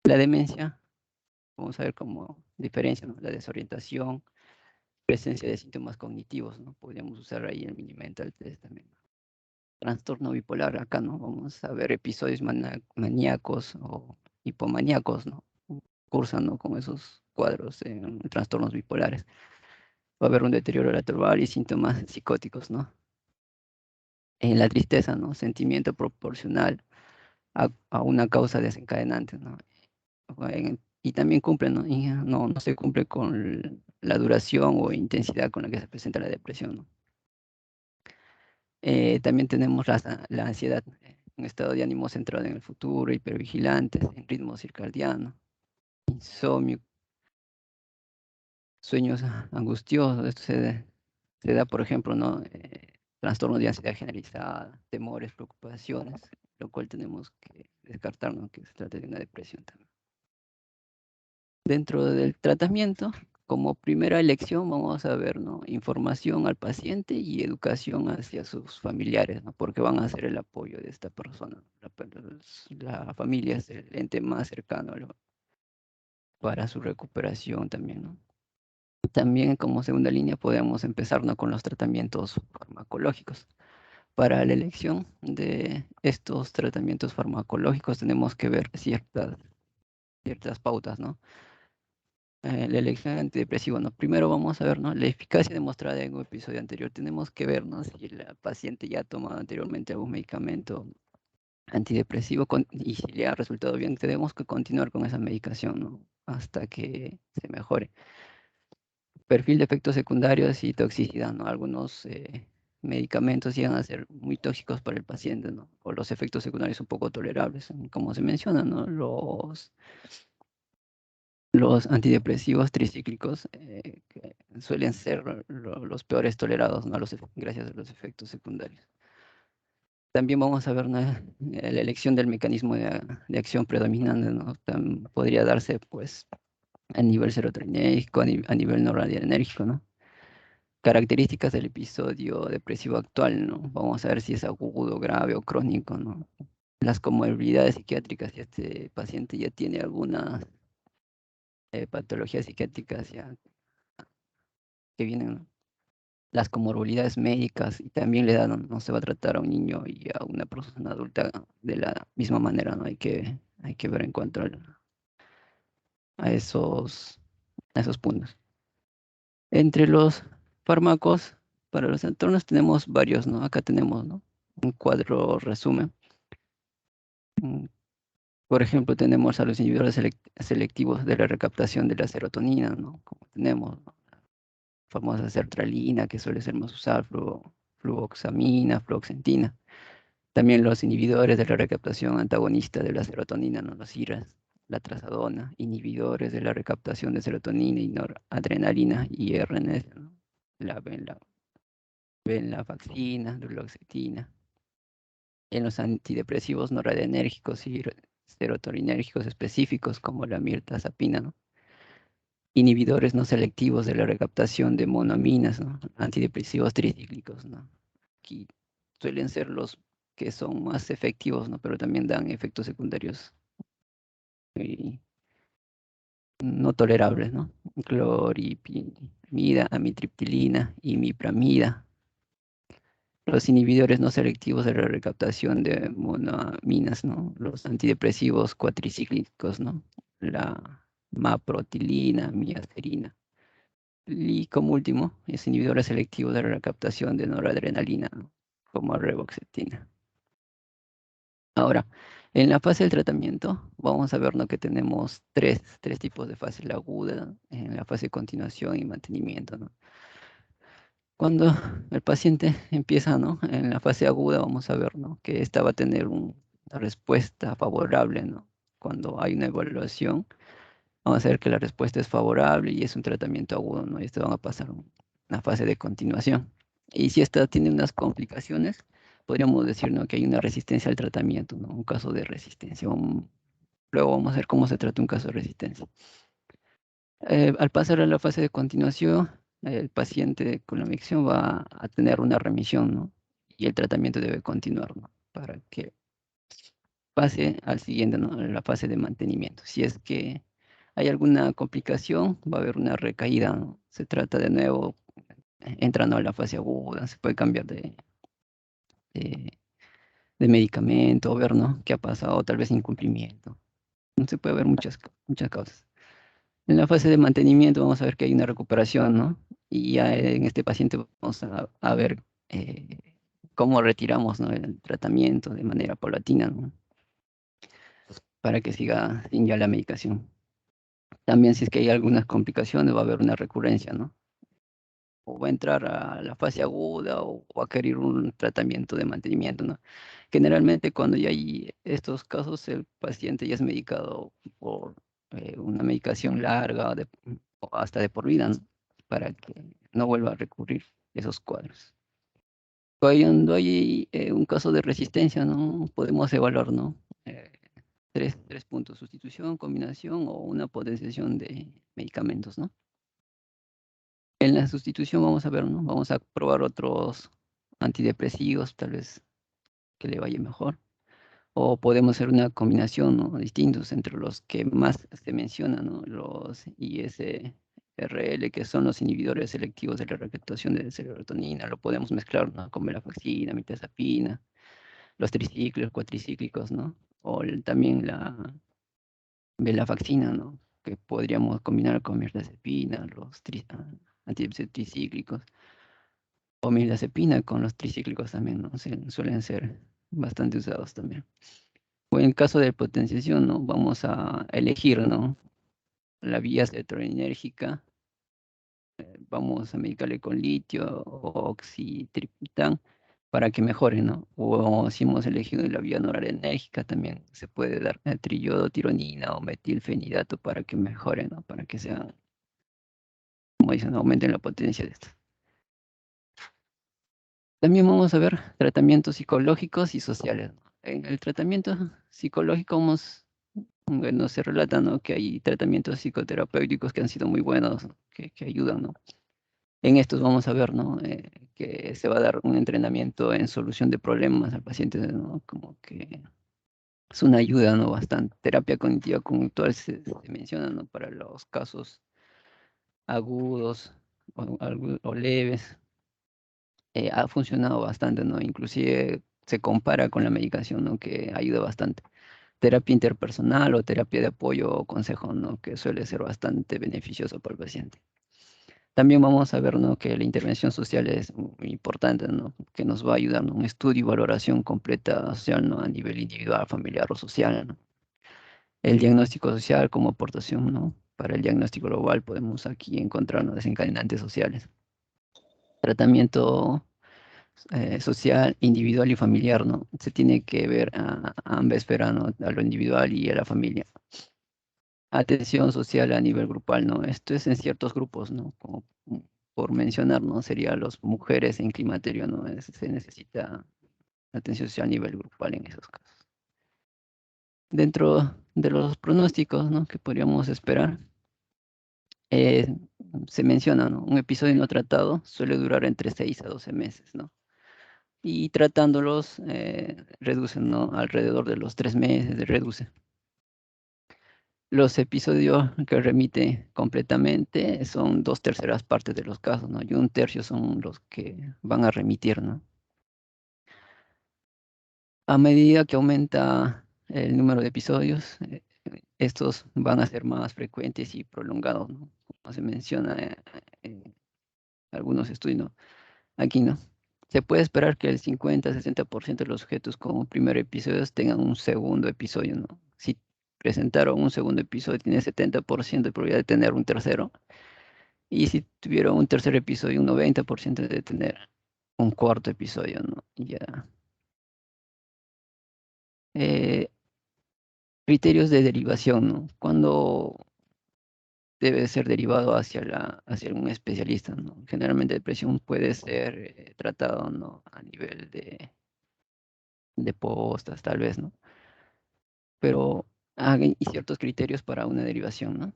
La demencia, vamos a ver como diferencia, ¿no? La desorientación, presencia de síntomas cognitivos, ¿no? Podríamos usar ahí el mini mental test también, ¿no? Trastorno bipolar, acá, ¿no? Vamos a ver episodios maníacos o hipomaníacos, ¿no? Cursan, ¿no? Con esos cuadros en trastornos bipolares. Va a haber un deterioro lateral y síntomas psicóticos, ¿no? En la tristeza, ¿no? Sentimiento proporcional a una causa desencadenante, ¿no? Y también cumple, ¿no? Y no se cumple con la duración o intensidad con la que se presenta la depresión, ¿no? También tenemos la ansiedad, un estado de ánimo centrado en el futuro, hipervigilantes, en ritmo circadiano, insomnio, sueños angustiosos. Esto se da, por ejemplo, ¿no? Trastornos de ansiedad generalizada, temores, preocupaciones, lo cual tenemos que descartar, ¿no? Que se trata de una depresión también. Dentro del tratamiento, como primera elección, vamos a ver, ¿no? Información al paciente y educación hacia sus familiares, ¿no? Porque van a ser el apoyo de esta persona. La familia es el ente más cercano para su recuperación también, ¿no? También como segunda línea podemos empezar, ¿no? Con los tratamientos farmacológicos. Para la elección de estos tratamientos farmacológicos tenemos que ver ciertas pautas, ¿no? La elección de antidepresivo, ¿no? Primero vamos a ver, ¿no? La eficacia demostrada en un episodio anterior. Tenemos que ver, ¿no? Si la paciente ya ha tomado anteriormente algún medicamento antidepresivo y si le ha resultado bien, tenemos que continuar con esa medicación, ¿no? Hasta que se mejore. Perfil de efectos secundarios y toxicidad, ¿no? Algunos medicamentos llegan a ser muy tóxicos para el paciente, ¿no? O los efectos secundarios un poco tolerables, como se menciona, ¿no? Los antidepresivos tricíclicos que suelen ser los peores tolerados, ¿no? Gracias a los efectos secundarios. También vamos a ver, ¿no? La elección del mecanismo de acción predominante, ¿no? Podría darse pues a nivel serotoninérgico, a nivel noradrenérgico, ¿no? Características del episodio depresivo actual, ¿no? Vamos a ver si es agudo, grave o crónico, ¿no? Las comorbilidades psiquiátricas, si este paciente ya tiene algunas patologías psiquiátricas ya que vienen, ¿no? Las comorbilidades médicas y también la edad, no se va a tratar a un niño y a una persona adulta de la misma manera, ¿no? Hay que ver en cuanto a esos puntos. Entre los fármacos para los trastornos tenemos varios, ¿no? Acá tenemos, ¿no? Un cuadro resumen. Por ejemplo, tenemos a los inhibidores selectivos de la recaptación de la serotonina, ¿no? Como tenemos, ¿no? Famosa sertralina, que suele ser más usada, fluoxamina, fluoxetina. También los inhibidores de la recaptación antagonista de la serotonina, ¿no? Los IRAs, la trazadona, inhibidores de la recaptación de serotonina y noradrenalina y RNS, ¿no? venlafaxina, duloxetina. En los antidepresivos noradrenérgicos y serotoninérgicos específicos como la mirtazapina, ¿no? Inhibidores no selectivos de la recaptación de monoaminas, ¿no? Antidepresivos tricíclicos, ¿no? Aquí suelen ser los que son más efectivos, ¿no? Pero también dan efectos secundarios y no tolerables, ¿no? Cloripimida, amitriptilina, imipramida. Los inhibidores no selectivos de la recaptación de monoaminas, ¿no? Los antidepresivos cuatricíclicos, ¿no? La maprotilina, miasterina. Y como último, es inhibidores selectivos de la recaptación de noradrenalina, ¿no? Como reboxetina. Ahora, en la fase del tratamiento, vamos a ver, ¿no? Que tenemos tres tipos de fase: la aguda, en la fase de continuación y mantenimiento, ¿no? Cuando el paciente empieza, ¿no? En la fase aguda, vamos a ver, ¿no? Que esta va a tener una respuesta favorable, ¿no? Cuando hay una evaluación, vamos a ver que la respuesta es favorable y es un tratamiento agudo, ¿no? Y esto va a pasar a una fase de continuación. Y si esta tiene unas complicaciones, podríamos decir, ¿no? Que hay una resistencia al tratamiento, ¿no? Un caso de resistencia. Luego vamos a ver cómo se trata un caso de resistencia. Al pasar a la fase de continuación, el paciente con la medicación va a tener una remisión, ¿no? Y el tratamiento debe continuar, ¿no? Para que pase al siguiente, ¿no? A la fase de mantenimiento. Si es que hay alguna complicación, va a haber una recaída, ¿no? Se trata de nuevo, entrando a la fase aguda, se puede cambiar de, de medicamento, o ver, ¿no? ¿Qué ha pasado? Tal vez incumplimiento. Se puede ver muchas causas. En la fase de mantenimiento vamos a ver que hay una recuperación, ¿no? Y ya en este paciente vamos a ver cómo retiramos, ¿no? El tratamiento de manera paulatina, ¿no? Para que siga sin ya la medicación. También si es que hay algunas complicaciones va a haber una recurrencia, ¿no? O va a entrar a la fase aguda o va a querer un tratamiento de mantenimiento, ¿no? Generalmente cuando ya hay estos casos el paciente ya es medicado por una medicación larga o hasta de por vida, ¿no? Para que no vuelva a recurrir esos cuadros. Cuando hay un caso de resistencia, ¿no? Podemos evaluar, ¿no? Eh, tres puntos: sustitución, combinación o una potenciación de medicamentos, ¿no? En la sustitución vamos a ver, ¿no? Vamos a probar otros antidepresivos, tal vez que le vaya mejor. O podemos hacer una combinación, ¿no? Distintos entre los que más se mencionan, ¿no? Los ISRL, que son los inhibidores selectivos de la recaptación de serotonina. Lo podemos mezclar, ¿no? Con venlafaxina, mirtazapina, los tricíclicos, cuatricíclicos, ¿no? O también la venlafaxina, ¿no? Que podríamos combinar con mirtazapina, los antidepresivos tricíclicos. O mirtazapina con los tricíclicos también, ¿no? Suelen ser bastante usados también. O en caso de potenciación, ¿no? Vamos a elegir, ¿no? La vía serotoninérgica. Vamos a medicarle con litio o oxitriptán para que mejore, ¿no? O si hemos elegido la vía noradrenérgica, también se puede dar triiodotironina o metilfenidato para que mejore, ¿no? Para que sea, como dicen, aumenten la potencia de esto. También vamos a ver tratamientos psicológicos y sociales, ¿no? En el tratamiento psicológico bueno, se relata, ¿no? Que hay tratamientos psicoterapéuticos que han sido muy buenos, ¿no? Que ayudan, ¿no? En estos vamos a ver, ¿no? Que se va a dar un entrenamiento en solución de problemas al paciente, ¿no? Como que es una ayuda, ¿no? Bastante. Terapia cognitiva conductual se menciona, ¿no? Para los casos agudos o leves. Ha funcionado bastante, ¿no? Inclusive se compara con la medicación, ¿no? Que ayuda bastante. Terapia interpersonal o terapia de apoyo o consejo, ¿no? Que suele ser bastante beneficioso para el paciente. También vamos a ver, ¿no? Que la intervención social es muy importante, ¿no? Que nos va a ayudar, ¿no? Un estudio y valoración completa social, ¿no? A nivel individual, familiar o social, ¿no? El diagnóstico social como aportación, ¿no? Para el diagnóstico global podemos aquí encontrar, ¿no? Desencadenantes sociales. Tratamiento social, individual y familiar, ¿no? Se tiene que ver a ambas esferas, ¿no? A lo individual y a la familia. Atención social a nivel grupal, ¿no? Esto es en ciertos grupos, ¿no? Como por mencionar, ¿no? Sería las mujeres en climaterio, ¿no? Se necesita atención social a nivel grupal en esos casos. Dentro de los pronósticos, ¿no?, que podríamos esperar, se menciona, ¿no?, un episodio no tratado suele durar entre 6 a 12 meses, ¿no? Y tratándolos, reducen, ¿no?, alrededor de los 3 meses, reduce. Los episodios que remite completamente son 2/3 partes de los casos, ¿no? Y 1/3 son los que van a remitir, ¿no? A medida que aumenta el número de episodios, estos van a ser más frecuentes y prolongados, ¿no? Como se menciona en algunos estudios, ¿no? Aquí, ¿no? Se puede esperar que el 50-60% de los sujetos con primer episodio tengan un segundo episodio, ¿no? Si presentaron un segundo episodio, tiene 70% de probabilidad de tener un tercero. Y si tuvieron un tercer episodio, un 90% de tener un cuarto episodio, ¿no? Ya. Criterios de derivación, ¿no? Cuando debe ser derivado hacia un especialista, ¿no? Generalmente depresión puede ser tratado, ¿no?, a nivel de postas, tal vez, ¿no? Pero hay ciertos criterios para una derivación, ¿no?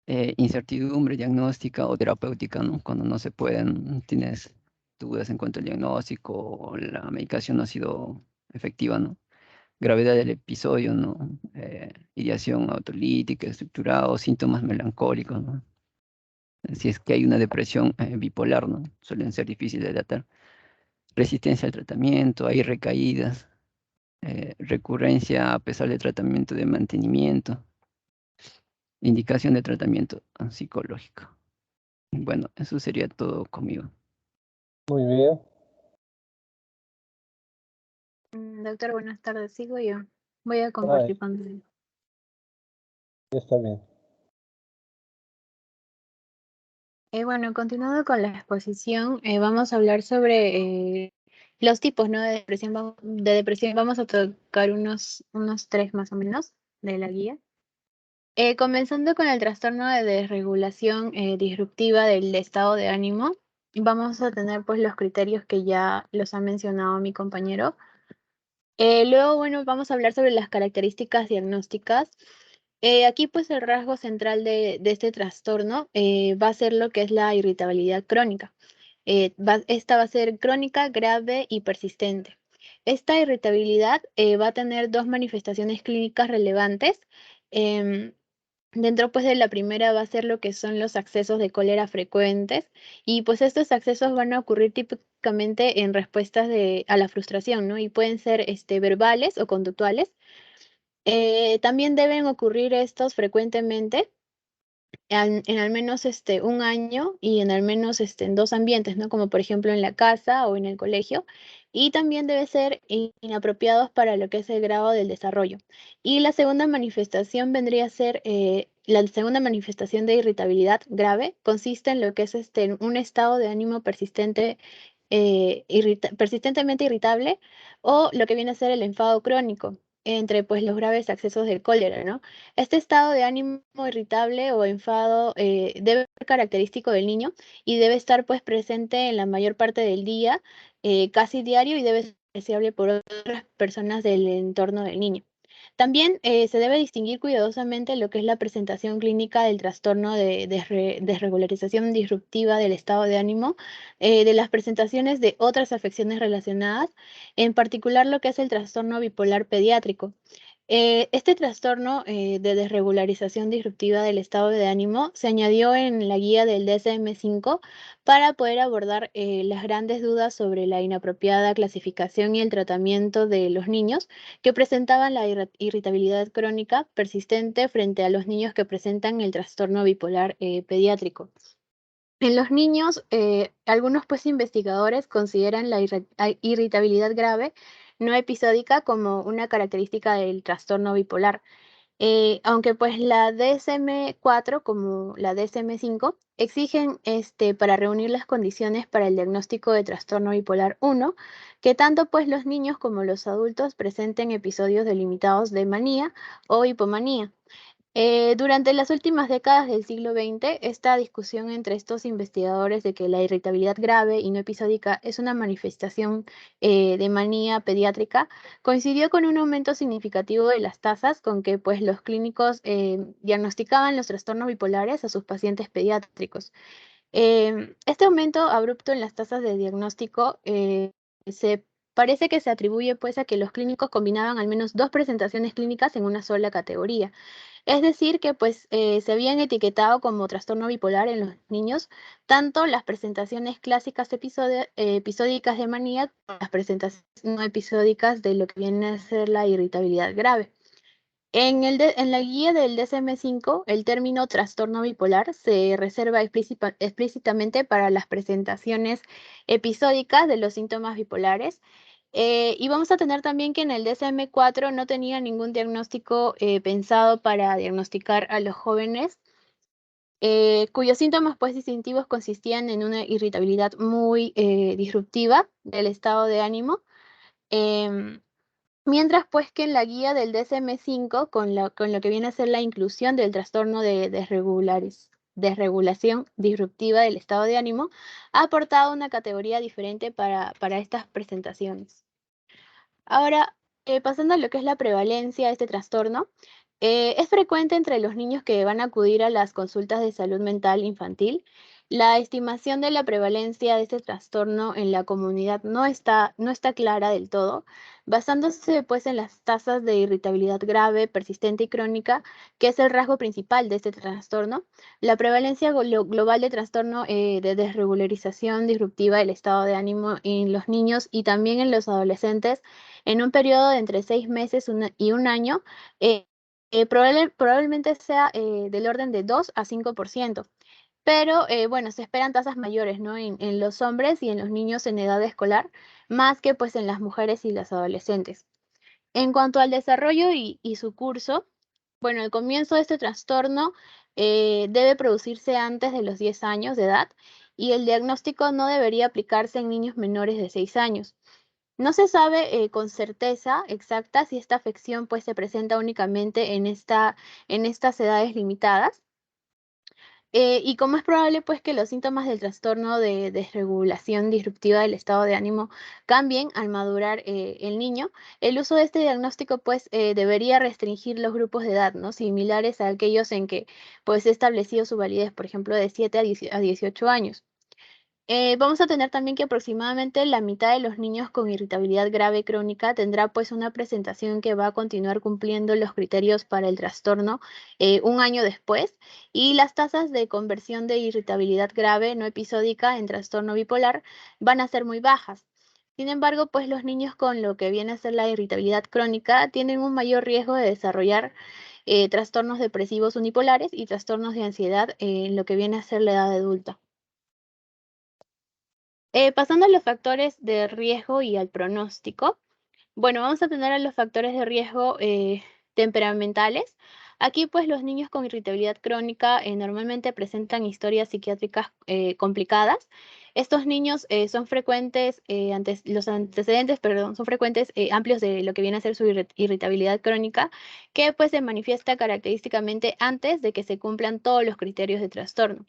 Incertidumbre diagnóstica o terapéutica, ¿no? Cuando no se pueden, tienes dudas en cuanto al diagnóstico o la medicación no ha sido efectiva, ¿no? Gravedad del episodio, ¿no? Ideación autolítica, estructurada o síntomas melancólicos, ¿no? Si es que hay una depresión bipolar, ¿no? Suelen ser difíciles de tratar. Resistencia al tratamiento, hay recaídas, recurrencia a pesar del tratamiento de mantenimiento, indicación de tratamiento psicológico. Bueno, eso sería todo conmigo. Muy bien. Doctor, buenas tardes. Sigo yo. Voy a Ah, compartir pantalla. está bien. Bueno, continuando con la exposición, vamos a hablar sobre los tipos, ¿no?, de depresión. De depresión vamos a tocar unos 3 más o menos de la guía. Comenzando con el trastorno de desregulación disruptiva del estado de ánimo, vamos a tener pues los criterios que ya los ha mencionado mi compañero. Luego, bueno, vamos a hablar sobre las características diagnósticas. Aquí, pues, el rasgo central de este trastorno va a ser lo que es la irritabilidad crónica. Esta va a ser crónica, grave y persistente. Esta irritabilidad va a tener 2 manifestaciones clínicas relevantes. Em, Dentro, pues, de la primera va a ser lo que son los accesos de cólera frecuentes y, pues, estos accesos van a ocurrir típicamente en respuestas a la frustración, ¿no? Y pueden ser, verbales o conductuales. También deben ocurrir estos frecuentemente en al menos, 1 año y en al menos, en 2 ambientes, ¿no? Como por ejemplo en la casa o en el colegio. Y también debe ser inapropiados para lo que es el grado del desarrollo. Y la segunda manifestación vendría a ser, la segunda manifestación de irritabilidad grave consiste en lo que es, un estado de ánimo persistente, persistentemente irritable, o lo que viene a ser el enfado crónico, entre, pues, los graves accesos de cólera, ¿no? Este estado de ánimo irritable o enfado debe ser característico del niño y debe estar, pues, presente en la mayor parte del día, casi diario, y debe ser apreciable por otras personas del entorno del niño. También se debe distinguir cuidadosamente lo que es la presentación clínica del trastorno de desregularización disruptiva del estado de ánimo, de las presentaciones de otras afecciones relacionadas, en particular lo que es el trastorno bipolar pediátrico. Este trastorno de desregularización disruptiva del estado de ánimo se añadió en la guía del DSM-5 para poder abordar las grandes dudas sobre la inapropiada clasificación y el tratamiento de los niños que presentaban la irritabilidad crónica persistente frente a los niños que presentan el trastorno bipolar pediátrico. En los niños, algunos, pues, investigadores consideran la irritabilidad grave no episódica como una característica del trastorno bipolar. Aunque, pues, la DSM-4 como la DSM-5 exigen, para reunir las condiciones para el diagnóstico de trastorno bipolar 1, que tanto, pues, los niños como los adultos presenten episodios delimitados de manía o hipomanía. Durante las últimas décadas del siglo XX, esta discusión entre estos investigadores de que la irritabilidad grave y no episódica es una manifestación de manía pediátrica coincidió con un aumento significativo de las tasas con que pues, los clínicos diagnosticaban los trastornos bipolares a sus pacientes pediátricos. Este aumento abrupto en las tasas de diagnóstico se parece que se atribuye pues a que los clínicos combinaban al menos dos presentaciones clínicas en una sola categoría. Es decir, que pues se habían etiquetado como trastorno bipolar en los niños tanto las presentaciones clásicas episódicas de manía como las presentaciones no episódicas de lo que viene a ser la irritabilidad grave. En la guía del DSM-5, el término trastorno bipolar se reserva explícitamente para las presentaciones episódicas de los síntomas bipolares. Y vamos a tener también que en el DSM-4 no tenía ningún diagnóstico pensado para diagnosticar a los jóvenes, cuyos síntomas pues, distintivos consistían en una irritabilidad muy disruptiva del estado de ánimo. Em, Mientras pues que en la guía del DSM-5, con lo que viene a ser la inclusión del trastorno de desregulación disruptiva del estado de ánimo, ha aportado una categoría diferente para estas presentaciones. Ahora, pasando a lo que es la prevalencia de este trastorno, es frecuente entre los niños que van a acudir a las consultas de salud mental infantil. La estimación de la prevalencia de este trastorno en la comunidad no está clara del todo, basándose pues en las tasas de irritabilidad grave, persistente y crónica, que es el rasgo principal de este trastorno. La prevalencia global de trastorno de desregularización disruptiva del estado de ánimo en los niños y también en los adolescentes en un periodo de entre 6 meses y un año, probablemente sea del orden de 2 a 5%. Pero bueno, se esperan tasas mayores, ¿no? En los hombres y en los niños en edad escolar, más que pues en las mujeres y las adolescentes. En cuanto al desarrollo y su curso, bueno, el comienzo de este trastorno debe producirse antes de los 10 años de edad y el diagnóstico no debería aplicarse en niños menores de 6 años. No se sabe con certeza exacta si esta afección pues, se presenta únicamente en estas edades limitadas. Y como es probable pues, que los síntomas del trastorno de desregulación disruptiva del estado de ánimo cambien al madurar el niño, el uso de este diagnóstico pues, debería restringir los grupos de edad, ¿no? Similares a aquellos en que pues, se ha establecido su validez, por ejemplo, de 7 a 18 años. Vamos a tener también que aproximadamente la mitad de los niños con irritabilidad grave crónica tendrá pues una presentación que va a continuar cumpliendo los criterios para el trastorno un año después y las tasas de conversión de irritabilidad grave no episódica en trastorno bipolar van a ser muy bajas. Sin embargo, pues los niños con lo que viene a ser la irritabilidad crónica tienen un mayor riesgo de desarrollar trastornos depresivos unipolares y trastornos de ansiedad en lo que viene a ser la edad adulta. Pasando a los factores de riesgo y al pronóstico, bueno, vamos a tener a los factores de riesgo temperamentales. Aquí, pues, los niños con irritabilidad crónica normalmente presentan historias psiquiátricas complicadas. Estos niños son frecuentes, los antecedentes, perdón, son frecuentes amplios de lo que viene a ser su irritabilidad crónica, que pues se manifiesta característicamente antes de que se cumplan todos los criterios de trastorno.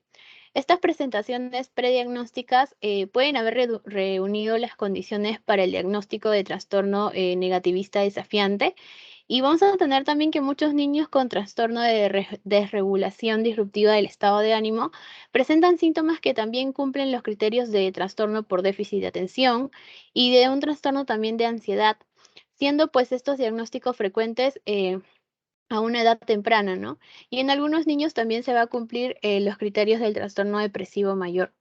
Estas presentaciones prediagnósticas pueden haber reunido las condiciones para el diagnóstico de trastorno negativista desafiante y vamos a tener también que muchos niños con trastorno de desregulación disruptiva del estado de ánimo presentan síntomas que también cumplen los criterios de trastorno por déficit de atención y de un trastorno también de ansiedad, siendo pues estos diagnósticos frecuentes a una edad temprana, ¿no? Y en algunos niños también se va a cumplir los criterios del trastorno depresivo mayor.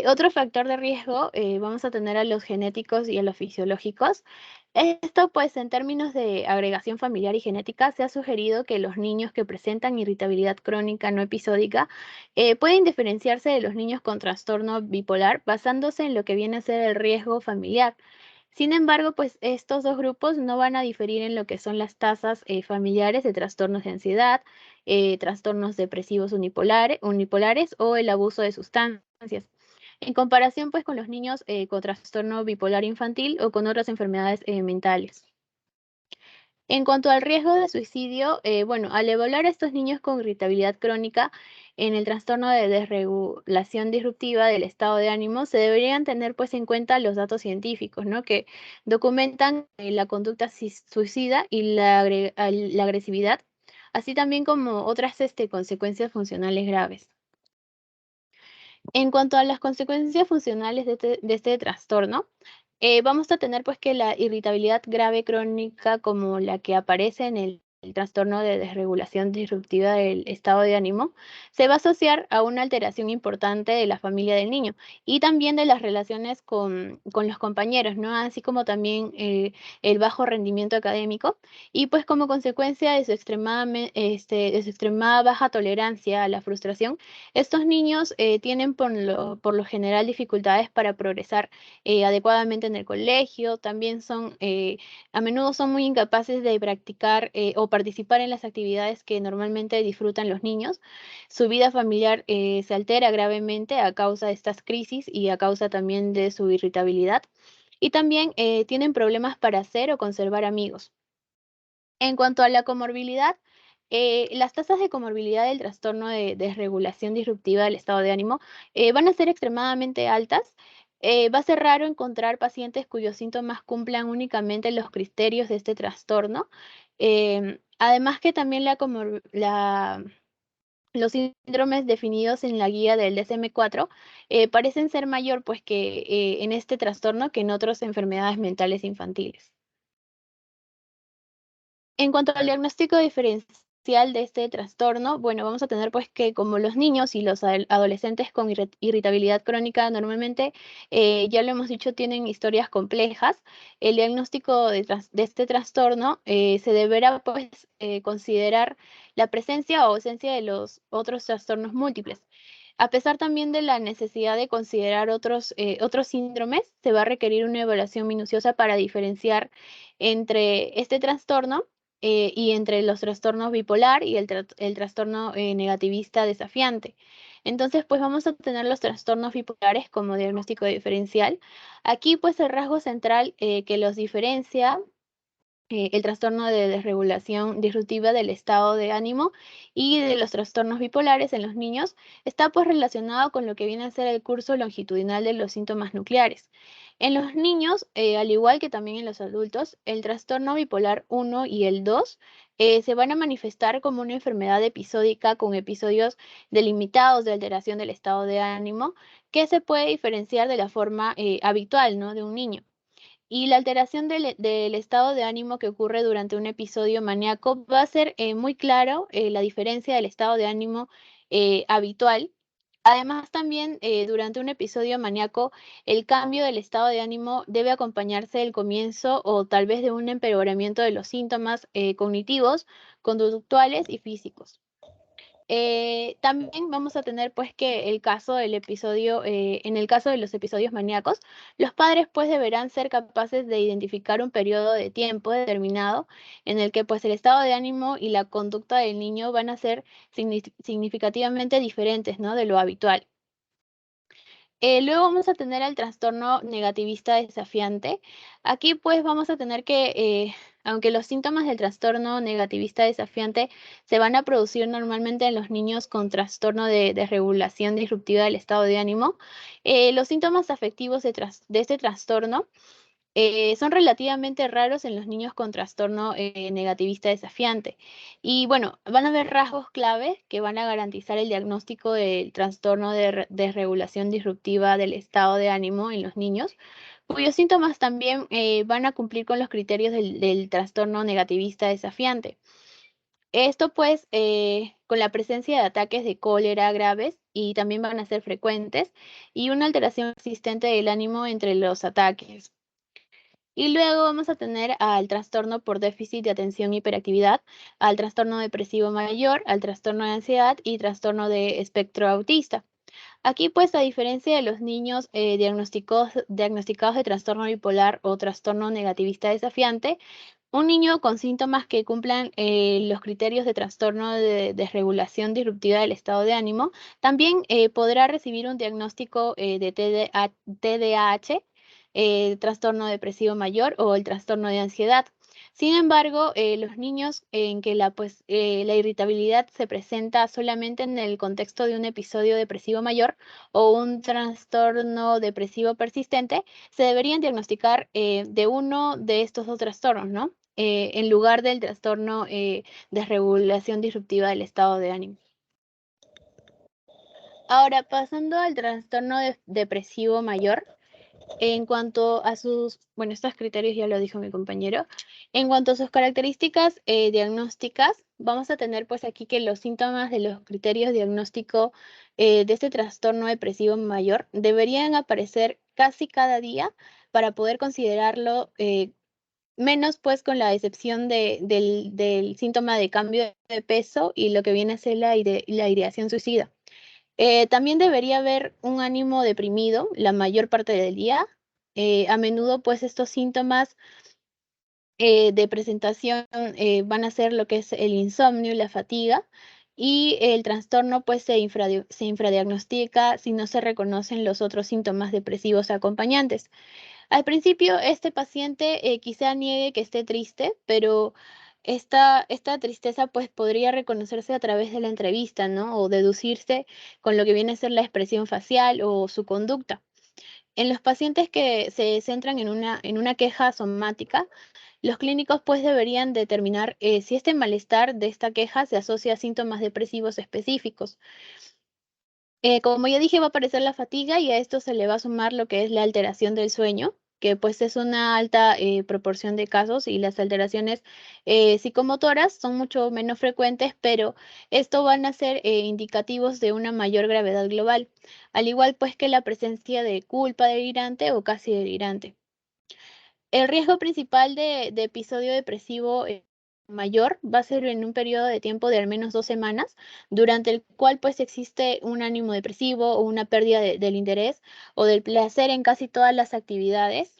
Otro factor de riesgo, vamos a tener a los genéticos y a los fisiológicos. Esto, pues, en términos de agregación familiar y genética, se ha sugerido que los niños que presentan irritabilidad crónica no episódica pueden diferenciarse de los niños con trastorno bipolar basándose en lo que viene a ser el riesgo familiar. Sin embargo, pues estos dos grupos no van a diferir en lo que son las tasas familiares de trastornos de ansiedad, trastornos depresivos unipolares o el abuso de sustancias. En comparación, pues, con los niños con trastorno bipolar infantil o con otras enfermedades mentales. En cuanto al riesgo de suicidio, bueno, al evaluar a estos niños con irritabilidad crónica en el trastorno de desregulación disruptiva del estado de ánimo, se deberían tener pues en cuenta los datos científicos, ¿no? Que documentan la conducta suicida y la agresividad, así también como otras consecuencias funcionales graves. En cuanto a las consecuencias funcionales de este trastorno, vamos a tener pues que la irritabilidad grave crónica como la que aparece en el trastorno de desregulación disruptiva del estado de ánimo se va a asociar a una alteración importante de la familia del niño y también de las relaciones con los compañeros, ¿no? Así como también el bajo rendimiento académico y pues como consecuencia de su de su extremada baja tolerancia a la frustración, estos niños tienen por lo general dificultades para progresar adecuadamente en el colegio, también a menudo son muy incapaces de practicar o participar en las actividades que normalmente disfrutan los niños. Su vida familiar se altera gravemente a causa de estas crisis y a causa también de su irritabilidad. Y también tienen problemas para hacer o conservar amigos. En cuanto a la comorbilidad, las tasas de comorbilidad del trastorno de desregulación disruptiva del estado de ánimo van a ser extremadamente altas. Va a ser raro encontrar pacientes cuyos síntomas cumplan únicamente los criterios de este trastorno. Además que también los síndromes definidos en la guía del DSM-4 parecen ser mayor pues que en este trastorno que en otras enfermedades mentales infantiles. En cuanto al diagnóstico diferencial de este trastorno, bueno, vamos a tener pues que como los niños y los adolescentes con irritabilidad crónica normalmente, ya lo hemos dicho, tienen historias complejas, el diagnóstico de este trastorno se deberá pues considerar la presencia o ausencia de los otros trastornos múltiples. A pesar también de la necesidad de considerar otros síndromes, se va a requerir una evaluación minuciosa para diferenciar entre este trastorno y entre los trastornos bipolar y el trastorno negativista desafiante. Entonces, pues vamos a tener los trastornos bipolares como diagnóstico diferencial. Aquí, pues el rasgo central que los diferencia el trastorno de desregulación disruptiva del estado de ánimo y de los trastornos bipolares en los niños está pues relacionado con lo que viene a ser el curso longitudinal de los síntomas nucleares. En los niños, al igual que también en los adultos, el trastorno bipolar 1 y el 2 se van a manifestar como una enfermedad episódica con episodios delimitados de alteración del estado de ánimo que se puede diferenciar de la forma habitual, ¿no?, de un niño. Y la alteración del estado de ánimo que ocurre durante un episodio maníaco va a ser muy claro la diferencia del estado de ánimo habitual. Además, también durante un episodio maníaco, el cambio del estado de ánimo debe acompañarse del comienzo o tal vez de un empeoramiento de los síntomas cognitivos, conductuales y físicos. También vamos a tener pues que el caso del episodio, en el caso de los episodios maníacos, los padres pues deberán ser capaces de identificar un periodo de tiempo determinado en el que pues el estado de ánimo y la conducta del niño van a ser significativamente diferentes, ¿no?, de lo habitual. Luego vamos a tener el trastorno negativista desafiante. Aquí pues vamos a tener que, aunque los síntomas del trastorno negativista desafiante se van a producir normalmente en los niños con trastorno de desregulación disruptiva del estado de ánimo, los síntomas afectivos de este trastorno son relativamente raros en los niños con trastorno negativista desafiante. Y bueno, van a haber rasgos clave que van a garantizar el diagnóstico del trastorno de desregulación disruptiva del estado de ánimo en los niños, cuyos síntomas también van a cumplir con los criterios del trastorno negativista desafiante. Esto pues con la presencia de ataques de cólera graves y también van a ser frecuentes y una alteración existente del ánimo entre los ataques. Y luego vamos a tener al trastorno por déficit de atención y hiperactividad, al trastorno depresivo mayor, al trastorno de ansiedad y trastorno de espectro autista. Aquí, pues, a diferencia de los niños diagnosticados de trastorno bipolar o trastorno negativista desafiante, un niño con síntomas que cumplan los criterios de trastorno de desregulación disruptiva del estado de ánimo, también podrá recibir un diagnóstico de TDAH, trastorno depresivo mayor o el trastorno de ansiedad. Sin embargo, los niños en que la irritabilidad se presenta solamente en el contexto de un episodio depresivo mayor o un trastorno depresivo persistente, se deberían diagnosticar de uno de estos dos trastornos, ¿no? En lugar del trastorno de regulación disruptiva del estado de ánimo. Ahora, pasando al trastorno depresivo mayor, en cuanto a estos criterios ya lo dijo mi compañero. En cuanto a sus características diagnósticas, vamos a tener pues aquí que los síntomas de los criterios diagnósticos de este trastorno depresivo mayor deberían aparecer casi cada día para poder considerarlo, menos pues con la excepción del síntoma de cambio de peso y lo que viene a ser la ideación suicida. También debería haber un ánimo deprimido la mayor parte del día. A menudo, pues, estos síntomas de presentación van a ser lo que es el insomnio y la fatiga, y el trastorno, pues, se infradiagnostica si no se reconocen los otros síntomas depresivos acompañantes. Al principio, este paciente quizá niegue que esté triste, pero esta tristeza pues podría reconocerse a través de la entrevista, ¿no? O deducirse con lo que viene a ser la expresión facial o su conducta. En los pacientes que se centran en una queja somática, los clínicos pues deberían determinar si este malestar de esta queja se asocia a síntomas depresivos específicos. Como ya dije, va a aparecer la fatiga y a esto se le va a sumar lo que es la alteración del sueño, que pues es una alta proporción de casos, y las alteraciones psicomotoras son mucho menos frecuentes, pero esto van a ser indicativos de una mayor gravedad global, al igual pues que la presencia de culpa delirante o casi delirante. El riesgo principal de episodio depresivo mayor va a ser en un periodo de tiempo de al menos 2 semanas, durante el cual pues existe un ánimo depresivo o una pérdida del interés o del placer en casi todas las actividades.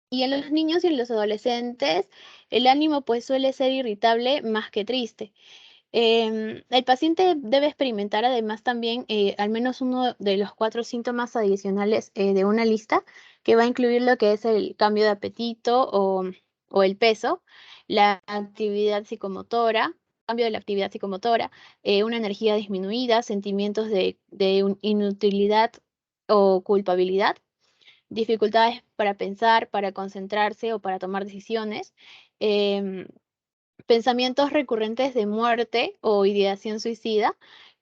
Y en los niños y en los adolescentes, el ánimo pues suele ser irritable más que triste. El paciente debe experimentar además también al menos uno de los 4 síntomas adicionales de una lista, que va a incluir lo que es el cambio de apetito o el peso, la actividad psicomotora, cambio de la actividad psicomotora, una energía disminuida, sentimientos de inutilidad o culpabilidad, dificultades para pensar, para concentrarse o para tomar decisiones, em, pensamientos recurrentes de muerte o ideación suicida.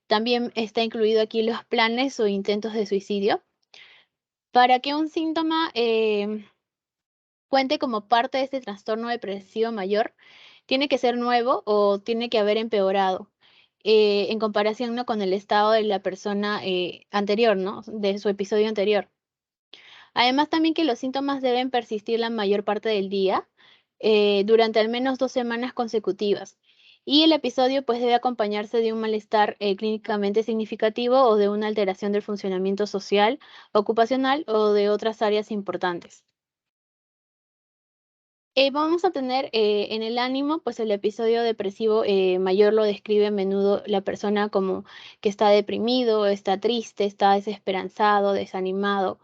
También está incluido aquí los planes o intentos de suicidio. Para que un síntoma cuente como parte de este trastorno depresivo mayor, tiene que ser nuevo o tiene que haber empeorado en comparación, ¿no?, con el estado de la persona anterior, ¿no?, de su episodio anterior. Además, también que los síntomas deben persistir la mayor parte del día, durante al menos 2 semanas consecutivas. Y el episodio pues debe acompañarse de un malestar clínicamente significativo o de una alteración del funcionamiento social, ocupacional o de otras áreas importantes. Vamos a tener en el ánimo, pues el episodio depresivo mayor lo describe a menudo la persona como que está deprimido, está triste, está desesperanzado, desanimado,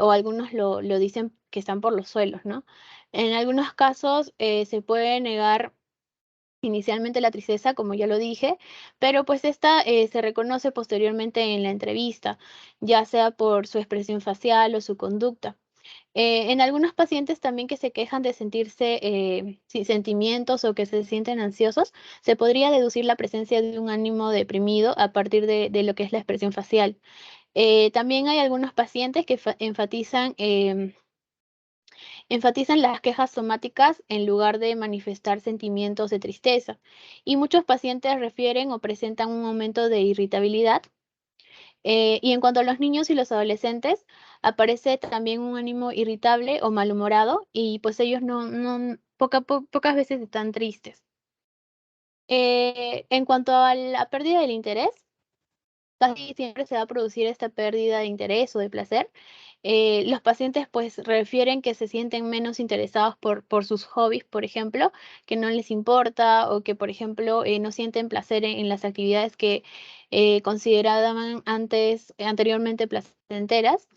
o algunos lo dicen que están por los suelos, ¿no? En algunos casos se puede negar inicialmente la tristeza, como ya lo dije, pero pues esta se reconoce posteriormente en la entrevista, ya sea por su expresión facial o su conducta. En algunos pacientes también que se quejan de sentirse sin sentimientos o que se sienten ansiosos, se podría deducir la presencia de un ánimo deprimido a partir de lo que es la expresión facial. También hay algunos pacientes que enfatizan las quejas somáticas en lugar de manifestar sentimientos de tristeza. Y muchos pacientes refieren o presentan un aumento de irritabilidad. Y en cuanto a los niños y los adolescentes, aparece también un ánimo irritable o malhumorado, y pues ellos pocas veces están tristes. En cuanto a la pérdida del interés, casi siempre se va a producir esta pérdida de interés o de placer. Los pacientes pues refieren que se sienten menos interesados por sus hobbies, por ejemplo, que no les importa, o que, por ejemplo, no sienten placer en las actividades que consideraban anteriormente placenteras.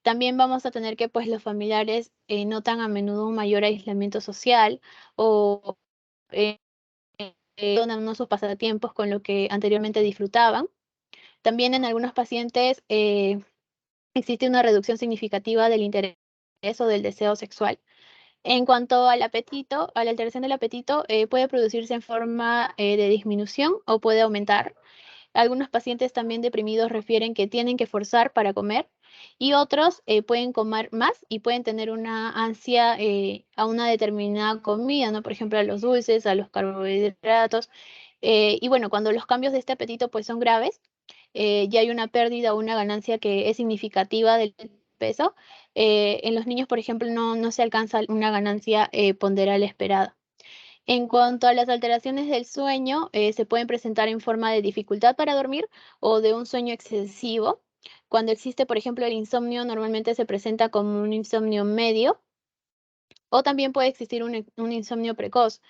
También vamos a tener que pues los familiares notan a menudo un mayor aislamiento social o abandonan sus pasatiempos con lo que anteriormente disfrutaban. También en algunos pacientes existe una reducción significativa del interés o del deseo sexual. En cuanto al apetito, a la alteración del apetito, puede producirse en forma de disminución o puede aumentar. Algunos pacientes también deprimidos refieren que tienen que forzar para comer y otros pueden comer más y pueden tener una ansia a una determinada comida, ¿no? Por ejemplo, a los dulces, a los carbohidratos. Y bueno, cuando los cambios de este apetito pues son graves, ya hay una pérdida o una ganancia que es significativa del peso. En los niños, por ejemplo, no se alcanza una ganancia ponderal esperada. En cuanto a las alteraciones del sueño, se pueden presentar en forma de dificultad para dormir o de un sueño excesivo. Cuando existe, por ejemplo, el insomnio, normalmente se presenta como un insomnio medio o también puede existir un insomnio precoz.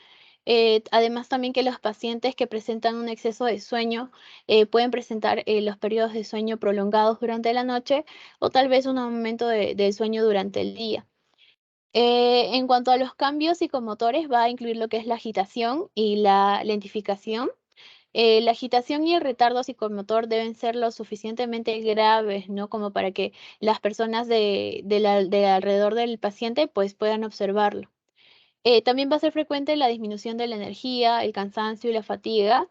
Además, también que los pacientes que presentan un exceso de sueño pueden presentar los periodos de sueño prolongados durante la noche o tal vez un aumento del sueño durante el día. En cuanto a los cambios psicomotores, va a incluir lo que es la agitación y la lentificación. La agitación y el retardo psicomotor deben ser lo suficientemente graves, ¿no? Como para que las personas de alrededor del paciente pues puedan observarlo. También va a ser frecuente la disminución de la energía, el cansancio y la fatiga.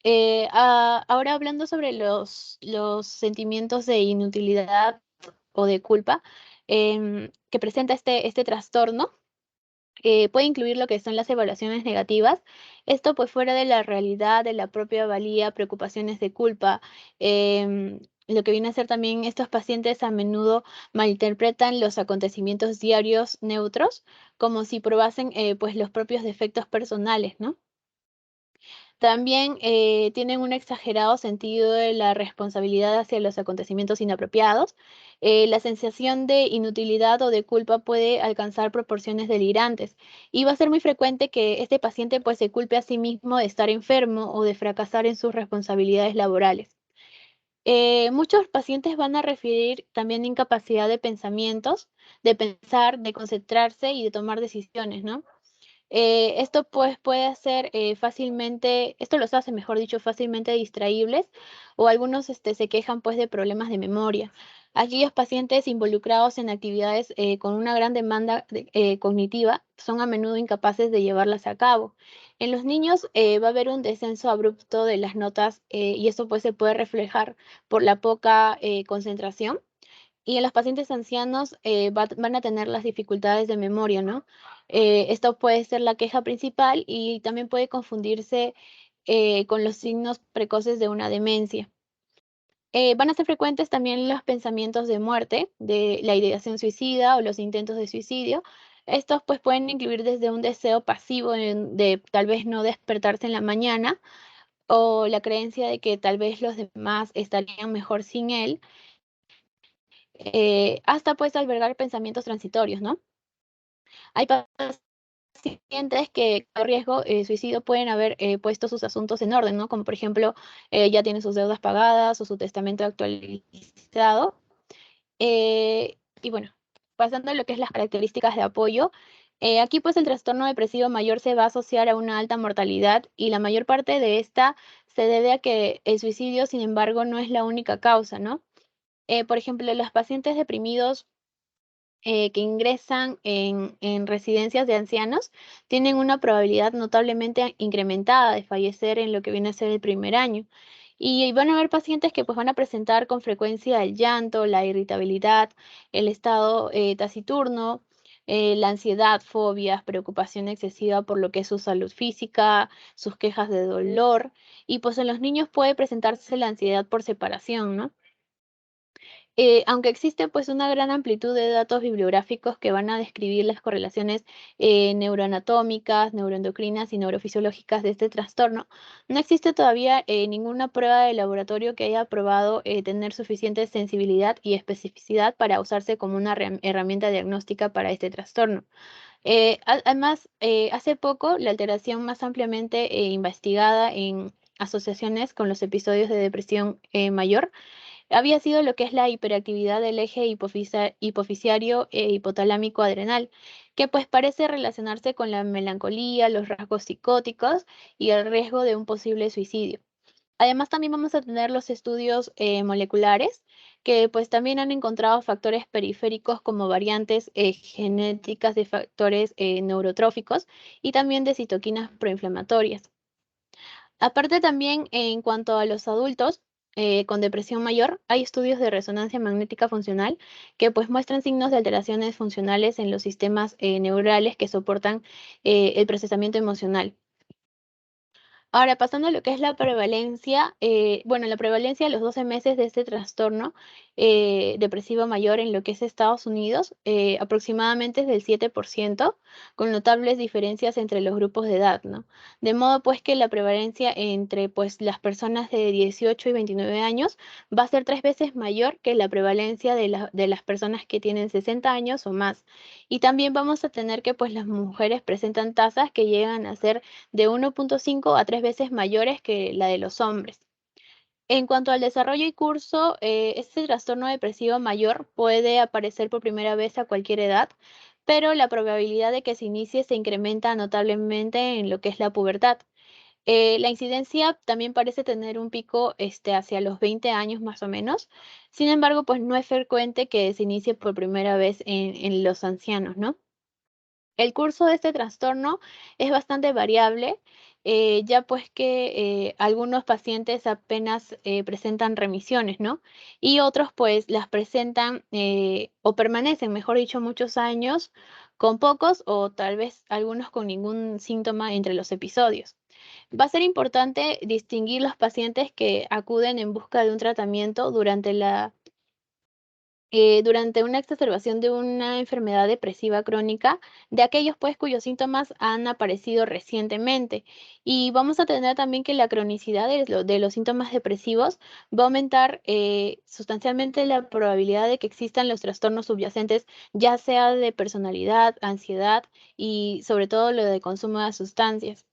Ahora hablando sobre los sentimientos de inutilidad o de culpa que presenta este trastorno, puede incluir lo que son las evaluaciones negativas. Esto pues fuera de la realidad, de la propia valía, preocupaciones de culpa. Lo que viene a ser también estos pacientes a menudo malinterpretan los acontecimientos diarios neutros como si probasen pues los propios defectos personales, ¿no? También tienen un exagerado sentido de la responsabilidad hacia los acontecimientos inapropiados. La sensación de inutilidad o de culpa puede alcanzar proporciones delirantes y va a ser muy frecuente que este paciente pues se culpe a sí mismo de estar enfermo o de fracasar en sus responsabilidades laborales. Muchos pacientes van a referir también incapacidad de pensamientos, de pensar, de concentrarse y de tomar decisiones, ¿no? Esto pues puede hacer fácilmente, esto los hace, mejor dicho, fácilmente distraíbles o algunos se quejan pues de problemas de memoria. Aquellos pacientes involucrados en actividades con una gran demanda cognitiva son a menudo incapaces de llevarlas a cabo. En los niños va a haber un descenso abrupto de las notas y eso pues se puede reflejar por la poca concentración y en los pacientes ancianos van a tener las dificultades de memoria, ¿no? Esto puede ser la queja principal y también puede confundirse con los signos precoces de una demencia. Van a ser frecuentes también los pensamientos de muerte, de la ideación suicida o los intentos de suicidio. Estos pues pueden incluir desde un deseo pasivo de tal vez no despertarse en la mañana o la creencia de que tal vez los demás estarían mejor sin él hasta pues albergar pensamientos transitorios, ¿no? Hay pacientes que a riesgo suicidio pueden haber puesto sus asuntos en orden, ¿no? Como por ejemplo, ya tienen sus deudas pagadas o su testamento actualizado. Y bueno, pasando a lo que es las características de apoyo, aquí pues el trastorno depresivo mayor se va a asociar a una alta mortalidad y la mayor parte de esta se debe a que el suicidio, sin embargo, no es la única causa, ¿no? Por ejemplo, los pacientes deprimidos que ingresan en residencias de ancianos tienen una probabilidad notablemente incrementada de fallecer en lo que viene a ser el primer año. Y van a haber pacientes que pues van a presentar con frecuencia el llanto, la irritabilidad, el estado taciturno, la ansiedad, fobias, preocupación excesiva por lo que es su salud física, sus quejas de dolor. Y pues en los niños puede presentarse la ansiedad por separación, ¿no? Aunque existe pues una gran amplitud de datos bibliográficos que van a describir las correlaciones neuroanatómicas, neuroendocrinas y neurofisiológicas de este trastorno, no existe todavía ninguna prueba de laboratorio que haya probado tener suficiente sensibilidad y especificidad para usarse como una herramienta diagnóstica para este trastorno. Además, hace poco la alteración más ampliamente investigada en asociaciones con los episodios de depresión mayor había sido lo que es la hiperactividad del eje hipofisiario e hipotalámico adrenal, que pues parece relacionarse con la melancolía, los rasgos psicóticos y el riesgo de un posible suicidio. Además, también vamos a tener los estudios moleculares, que pues también han encontrado factores periféricos como variantes genéticas de factores neurotróficos y también de citoquinas proinflamatorias. Aparte también en cuanto a los adultos con depresión mayor, hay estudios de resonancia magnética funcional que pues muestran signos de alteraciones funcionales en los sistemas neurales que soportan el procesamiento emocional. Ahora, pasando a lo que es la prevalencia, bueno, la prevalencia a los 12 meses de este trastorno depresivo mayor en lo que es Estados Unidos, aproximadamente es del 7%, con notables diferencias entre los grupos de edad, ¿no? De modo pues que la prevalencia entre pues las personas de 18 y 29 años va a ser 3 veces mayor que la prevalencia de las personas que tienen 60 años o más. Y también vamos a tener que pues las mujeres presentan tasas que llegan a ser de 1.5 a 3 veces mayores que la de los hombres. En cuanto al desarrollo y curso, este trastorno depresivo mayor puede aparecer por primera vez a cualquier edad, pero la probabilidad de que se inicie se incrementa notablemente en lo que es la pubertad. La incidencia también parece tener un pico hacia los 20 años más o menos. Sin embargo, pues no es frecuente que se inicie por primera vez en los ancianos, ¿no? El curso de este trastorno es bastante variable, ya pues que algunos pacientes apenas presentan remisiones, ¿no? Y otros pues las presentan o permanecen, mejor dicho, muchos años con pocos o tal vez algunos con ningún síntoma entre los episodios. Va a ser importante distinguir los pacientes que acuden en busca de un tratamiento durante una exacerbación de una enfermedad depresiva crónica, de aquellos pues cuyos síntomas han aparecido recientemente. Y vamos a tener también que la cronicidad de los síntomas depresivos va a aumentar sustancialmente la probabilidad de que existan los trastornos subyacentes, ya sea de personalidad, ansiedad y sobre todo lo de consumo de sustancias.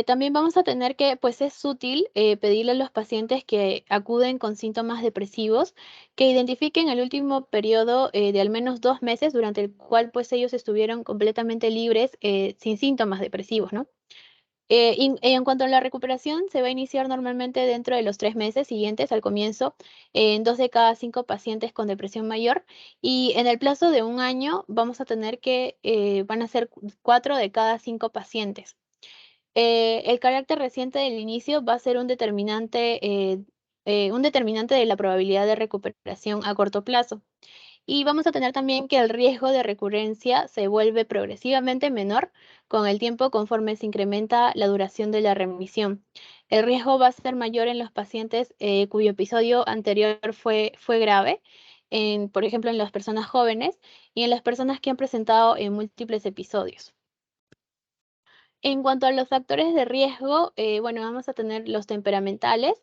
También vamos a tener que, pues es útil pedirle a los pacientes que acuden con síntomas depresivos que identifiquen el último periodo de al menos 2 meses durante el cual pues ellos estuvieron completamente libres sin síntomas depresivos, ¿no? Y en cuanto a la recuperación, se va a iniciar normalmente dentro de los 3 meses siguientes al comienzo en 2 de cada 5 pacientes con depresión mayor y en el plazo de un año vamos a tener que van a ser 4 de cada 5 pacientes. El carácter reciente del inicio va a ser un determinante de la probabilidad de recuperación a corto plazo. Y vamos a tener también que el riesgo de recurrencia se vuelve progresivamente menor con el tiempo conforme se incrementa la duración de la remisión. El riesgo va a ser mayor en los pacientes cuyo episodio anterior fue grave, por ejemplo, en las personas jóvenes y en las personas que han presentado múltiples episodios. En cuanto a los factores de riesgo, bueno, vamos a tener los temperamentales.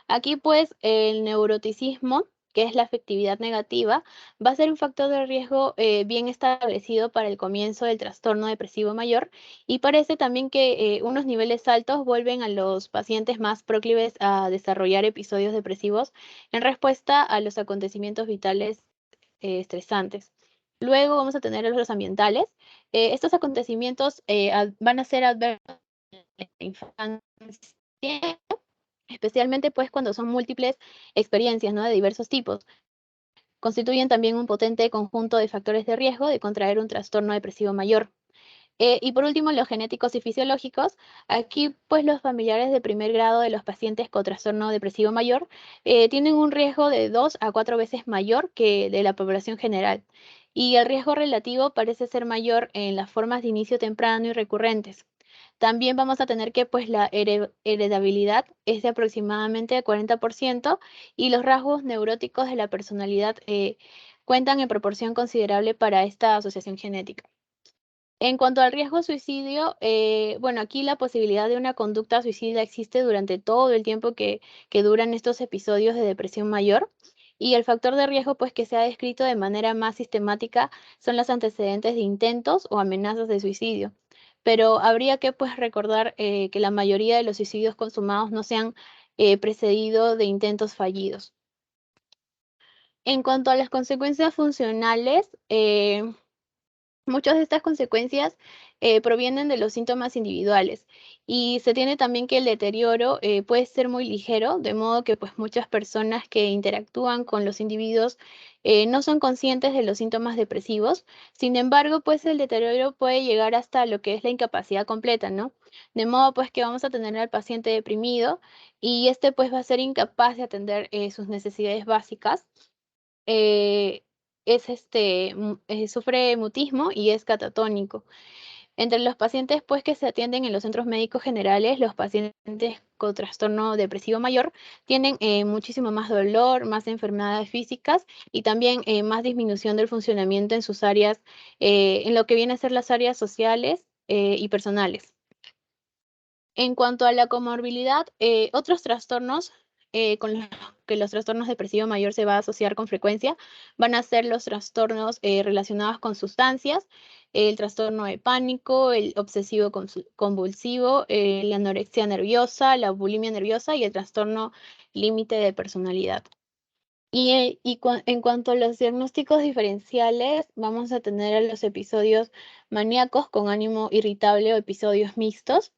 Aquí, pues, el neuroticismo, que es la afectividad negativa, va a ser un factor de riesgo bien establecido para el comienzo del trastorno depresivo mayor y parece también que unos niveles altos vuelven a los pacientes más proclives a desarrollar episodios depresivos en respuesta a los acontecimientos vitales estresantes. Luego vamos a tener los ambientales. Estos acontecimientos van a ser adversos en la infancia, especialmente pues cuando son múltiples experiencias, ¿no? De diversos tipos. Constituyen también un potente conjunto de factores de riesgo de contraer un trastorno depresivo mayor. Y por último, los genéticos y fisiológicos. Aquí, pues, los familiares de primer grado de los pacientes con trastorno depresivo mayor tienen un riesgo de 2 a 4 veces mayor que de la población general. Y el riesgo relativo parece ser mayor en las formas de inicio temprano y recurrentes. También vamos a tener que, pues, la heredabilidad es de aproximadamente 40% y los rasgos neuróticos de la personalidad cuentan en proporción considerable para esta asociación genética. En cuanto al riesgo suicidio, bueno, aquí la posibilidad de una conducta suicida existe durante todo el tiempo que duran estos episodios de depresión mayor. Y el factor de riesgo, pues, que se ha descrito de manera más sistemática son los antecedentes de intentos o amenazas de suicidio. Pero habría que, pues, recordar que la mayoría de los suicidios consumados no se han precedido de intentos fallidos. En cuanto a las consecuencias funcionales, muchas de estas consecuencias provienen de los síntomas individuales y se tiene también que el deterioro puede ser muy ligero, de modo que pues muchas personas que interactúan con los individuos no son conscientes de los síntomas depresivos. Sin embargo, pues el deterioro puede llegar hasta lo que es la incapacidad completa, ¿no? De modo pues que vamos a tener al paciente deprimido y este pues va a ser incapaz de atender sus necesidades básicas. eh, Sufre mutismo y es catatónico. Entre los pacientes pues, que se atienden en los centros médicos generales, los pacientes con trastorno depresivo mayor tienen muchísimo más dolor, más enfermedades físicas y también más disminución del funcionamiento en sus áreas, en lo que viene a ser las áreas sociales y personales. En cuanto a la comorbilidad, otros trastornos con los que los trastornos depresivos mayor se va a asociar con frecuencia van a ser los trastornos relacionados con sustancias, el trastorno de pánico, el obsesivo convulsivo, la anorexia nerviosa, la bulimia nerviosa y el trastorno límite de personalidad. En cuanto a los diagnósticos diferenciales, vamos a tener a los episodios maníacos con ánimo irritable o episodios mixtos.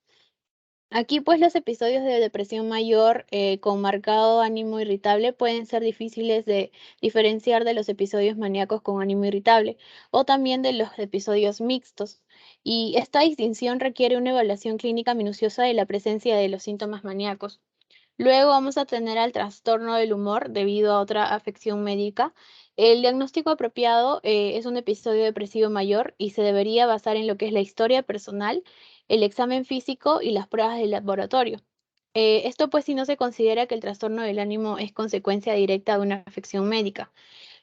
Aquí pues los episodios de depresión mayor con marcado ánimo irritable pueden ser difíciles de diferenciar de los episodios maníacos con ánimo irritable o también de los episodios mixtos. Y esta distinción requiere una evaluación clínica minuciosa de la presencia de los síntomas maníacos. Luego vamos a tener al trastorno del humor debido a otra afección médica. El diagnóstico apropiado es un episodio depresivo mayor y se debería basar en lo que es la historia personal, el examen físico y las pruebas de laboratorio. Esto pues si no se considera que el trastorno del ánimo es consecuencia directa de una afección médica.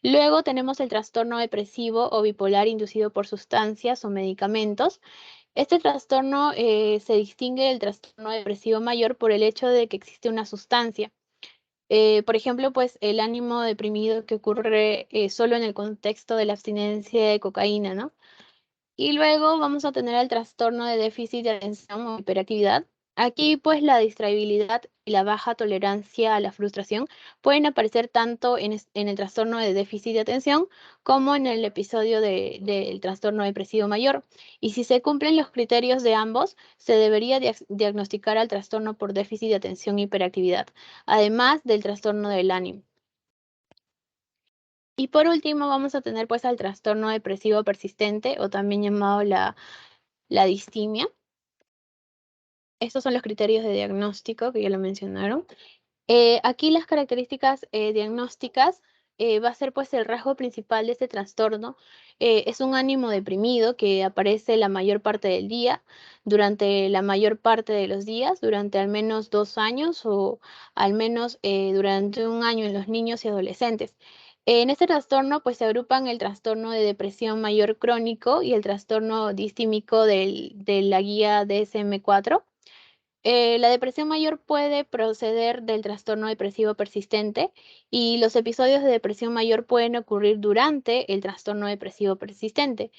Luego tenemos el trastorno depresivo o bipolar inducido por sustancias o medicamentos. Este trastorno se distingue del trastorno depresivo mayor por el hecho de que existe una sustancia. Por ejemplo, pues el ánimo deprimido que ocurre solo en el contexto de la abstinencia de cocaína, ¿no? Y luego vamos a tener el trastorno de déficit de atención o hiperactividad. Aquí pues la distraibilidad y la baja tolerancia a la frustración pueden aparecer tanto en el trastorno de déficit de atención como en el episodio del trastorno depresivo mayor. Y si se cumplen los criterios de ambos, se debería diagnosticar al trastorno por déficit de atención e hiperactividad, además del trastorno del ánimo. Y por último vamos a tener pues al trastorno depresivo persistente o también llamado la distimia. Estos son los criterios de diagnóstico que ya lo mencionaron. Aquí las características diagnósticas va a ser pues el rasgo principal de este trastorno. Es un ánimo deprimido que aparece la mayor parte del día, durante la mayor parte de los días, durante al menos 2 años o al menos durante 1 año en los niños y adolescentes. En este trastorno pues se agrupan el trastorno de depresión mayor crónico y el trastorno distímico de la guía DSM-4. La depresión mayor puede proceder del trastorno depresivo persistente y los episodios de depresión mayor pueden ocurrir durante el trastorno depresivo persistente.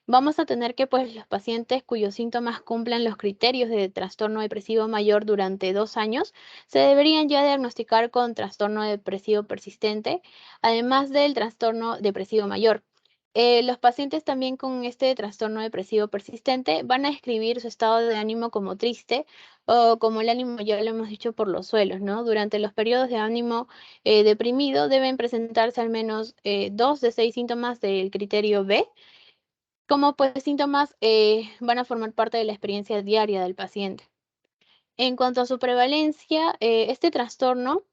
Vamos a tener que pues los pacientes cuyos síntomas cumplan los criterios de trastorno depresivo mayor durante 2 años se deberían ya diagnosticar con trastorno depresivo persistente, además del trastorno depresivo mayor. Los pacientes también con este trastorno depresivo persistente van a describir su estado de ánimo como triste o como el ánimo, ya lo hemos dicho, por los suelos, ¿no? Durante los periodos de ánimo deprimido deben presentarse al menos 2 de 6 síntomas del criterio B, como pues síntomas van a formar parte de la experiencia diaria del paciente. En cuanto a su prevalencia, este trastorno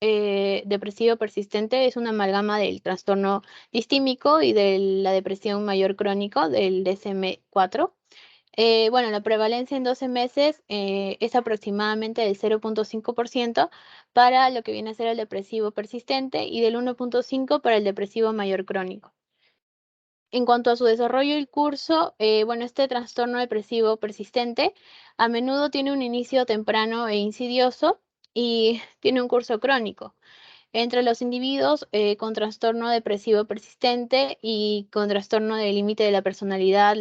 depresivo persistente es una amalgama del trastorno distímico y de la depresión mayor crónico del DSM-4. Bueno, la prevalencia en 12 meses es aproximadamente del 0.5% para lo que viene a ser el depresivo persistente y del 1.5% para el depresivo mayor crónico. En cuanto a su desarrollo y curso, bueno, este trastorno depresivo persistente a menudo tiene un inicio temprano e insidioso y tiene un curso crónico. Entre los individuos con trastorno depresivo persistente y con trastorno de límite de la personalidad,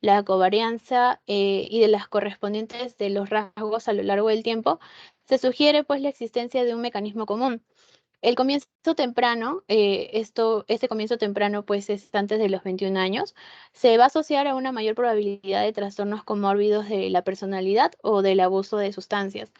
la covarianza y de las correspondientes de los rasgos a lo largo del tiempo, se sugiere pues la existencia de un mecanismo común. El comienzo temprano, este comienzo temprano pues es antes de los 21 años, se va a asociar a una mayor probabilidad de trastornos comórbidos de la personalidad o del abuso de sustancias.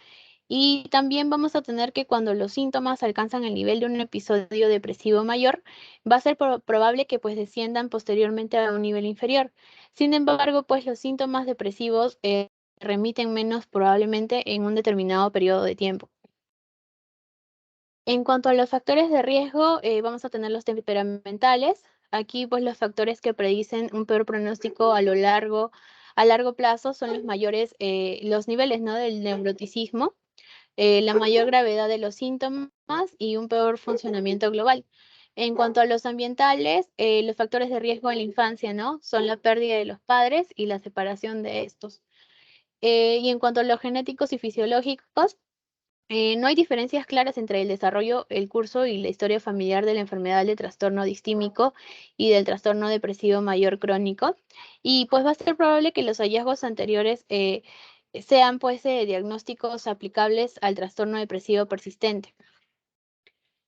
Y también vamos a tener que cuando los síntomas alcanzan el nivel de un episodio depresivo mayor, va a ser probable que pues desciendan posteriormente a un nivel inferior. Sin embargo, pues los síntomas depresivos remiten menos probablemente en un determinado periodo de tiempo. En cuanto a los factores de riesgo, vamos a tener los temperamentales. Aquí, pues, los factores que predicen un peor pronóstico a largo plazo son los mayores, los niveles, ¿no?, del neuroticismo, la mayor gravedad de los síntomas y un peor funcionamiento global. En cuanto a los ambientales, los factores de riesgo en la infancia, ¿no?, son la pérdida de los padres y la separación de estos. Y en cuanto a los genéticos y fisiológicos, no hay diferencias claras entre el desarrollo, el curso y la historia familiar de la enfermedad del trastorno distímico y del trastorno depresivo mayor crónico. Y pues va a ser probable que los hallazgos anteriores sean pues diagnósticos aplicables al trastorno depresivo persistente.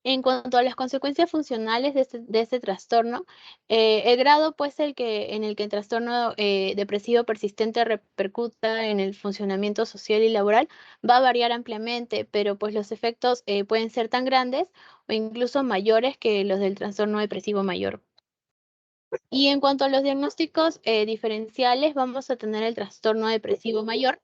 En cuanto a las consecuencias funcionales de este trastorno, el grado pues en el que el trastorno depresivo persistente repercuta en el funcionamiento social y laboral va a variar ampliamente, pero pues los efectos pueden ser tan grandes o incluso mayores que los del trastorno depresivo mayor. Y en cuanto a los diagnósticos diferenciales, vamos a tener el trastorno depresivo mayor.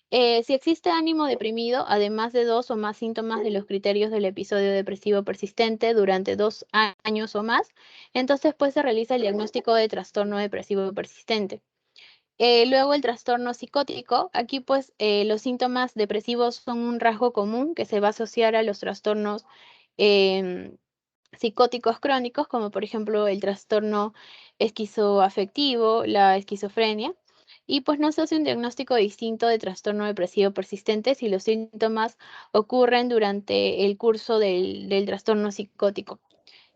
Si existe ánimo deprimido, además de 2 o más síntomas de los criterios del episodio depresivo persistente durante 2 años o más, entonces pues se realiza el diagnóstico de trastorno depresivo persistente. Luego el trastorno psicótico, aquí pues los síntomas depresivos son un rasgo común que se va a asociar a los trastornos em, psicóticos crónicos, como por ejemplo el trastorno esquizoafectivo, la esquizofrenia, y pues no se hace un diagnóstico distinto de trastorno depresivo persistente si los síntomas ocurren durante el curso del trastorno psicótico.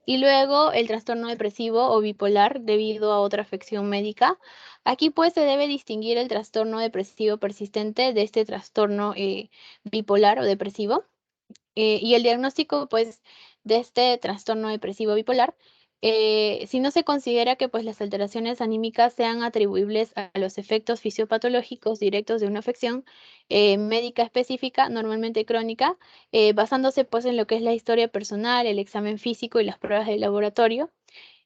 Y luego el trastorno depresivo o bipolar debido a otra afección médica. Aquí pues se debe distinguir el trastorno depresivo persistente de este trastorno bipolar o depresivo. Y el diagnóstico, pues, de este trastorno depresivo bipolar, si no se considera que, pues, las alteraciones anímicas sean atribuibles a los efectos fisiopatológicos directos de una afección médica específica, normalmente crónica, basándose, pues, en lo que es la historia personal, el examen físico y las pruebas de laboratorio.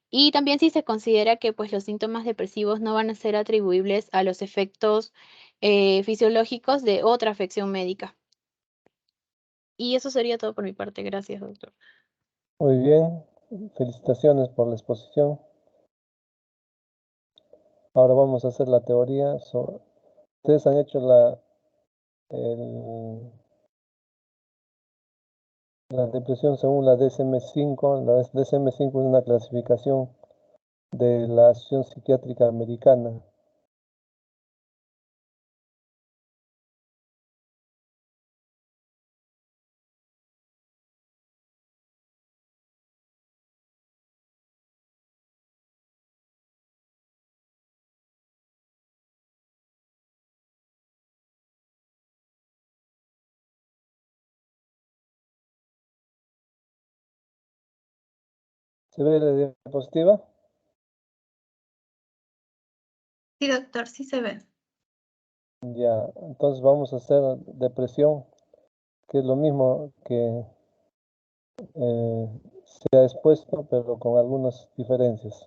Y también si se considera que, pues, los síntomas depresivos no van a ser atribuibles a los efectos fisiológicos de otra afección médica. Y eso sería todo por mi parte. Gracias, doctor. Muy bien, felicitaciones por la exposición. Ahora vamos a hacer la teoría. Ustedes han hecho la depresión según la DSM-5. La DSM-5 es una clasificación de la Asociación Psiquiátrica Americana. ¿Se ve la diapositiva? Sí, doctor, sí se ve. Ya, entonces vamos a hacer depresión, que es lo mismo que se ha expuesto, pero con algunas diferencias,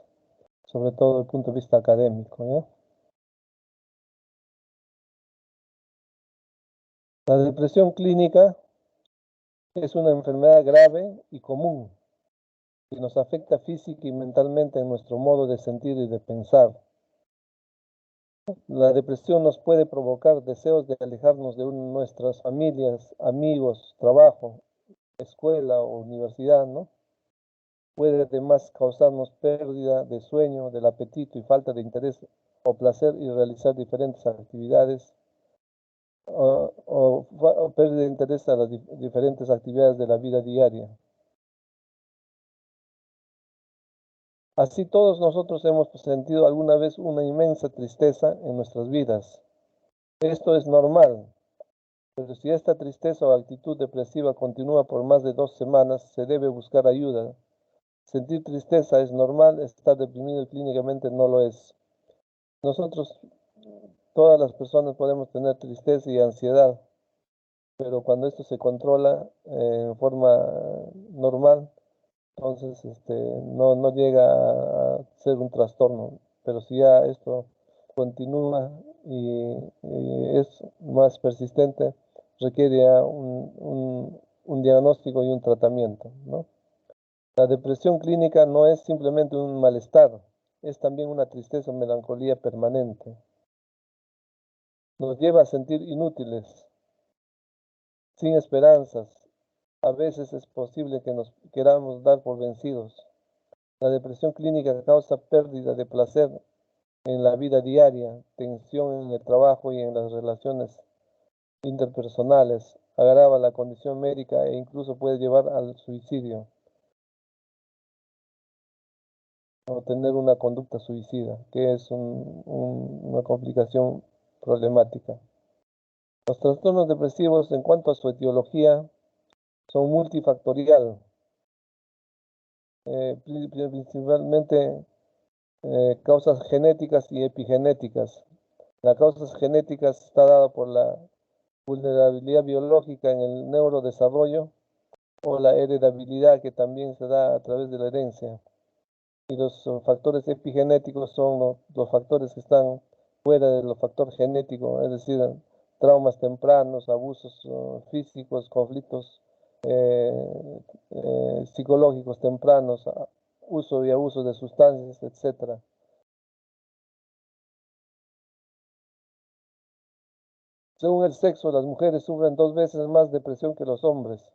sobre todo desde el punto de vista académico, ¿ya? La depresión clínica es una enfermedad grave y común que nos afecta física y mentalmente en nuestro modo de sentir y de pensar. La depresión nos puede provocar deseos de alejarnos de nuestras familias, amigos, trabajo, escuela o universidad, ¿no? Puede además causarnos pérdida de sueño, del apetito y falta de interés o placer y realizar diferentes actividades o pérdida de interés a las diferentes actividades de la vida diaria. Así todos nosotros hemos sentido alguna vez una inmensa tristeza en nuestras vidas. Esto es normal, Pero si esta tristeza o actitud depresiva continúa por más de 2 semanas, se debe buscar ayuda. Sentir tristeza es normal, estar deprimido clínicamente no lo es. Nosotros, todas las personas podemos tener tristeza y ansiedad, pero cuando esto se controla en forma normal, entonces no llega a ser un trastorno. Pero si ya esto continúa y es más persistente, requiere ya un diagnóstico y un tratamiento, ¿no? La depresión clínica no es simplemente un malestar, es también una tristeza o melancolía permanente. Nos lleva a sentir inútiles, sin esperanzas. A veces es posible que nos queramos dar por vencidos. La depresión clínica causa pérdida de placer en la vida diaria, tensión en el trabajo y en las relaciones interpersonales, agrava la condición médica e incluso puede llevar al suicidio o tener una conducta suicida, que es una complicación problemática. Los trastornos depresivos, en cuanto a su etiología, son multifactorial, principalmente causas genéticas y epigenéticas. Las causas genéticas está dada por la vulnerabilidad biológica en el neurodesarrollo o la heredabilidad que también se da a través de la herencia. Y los factores epigenéticos son los factores que están fuera de los factores genéticos, es decir, traumas tempranos, abusos físicos, conflictos psicológicos tempranos, uso y abuso de sustancias, etc. Según el sexo, las mujeres sufren 2 veces más depresión que los hombres.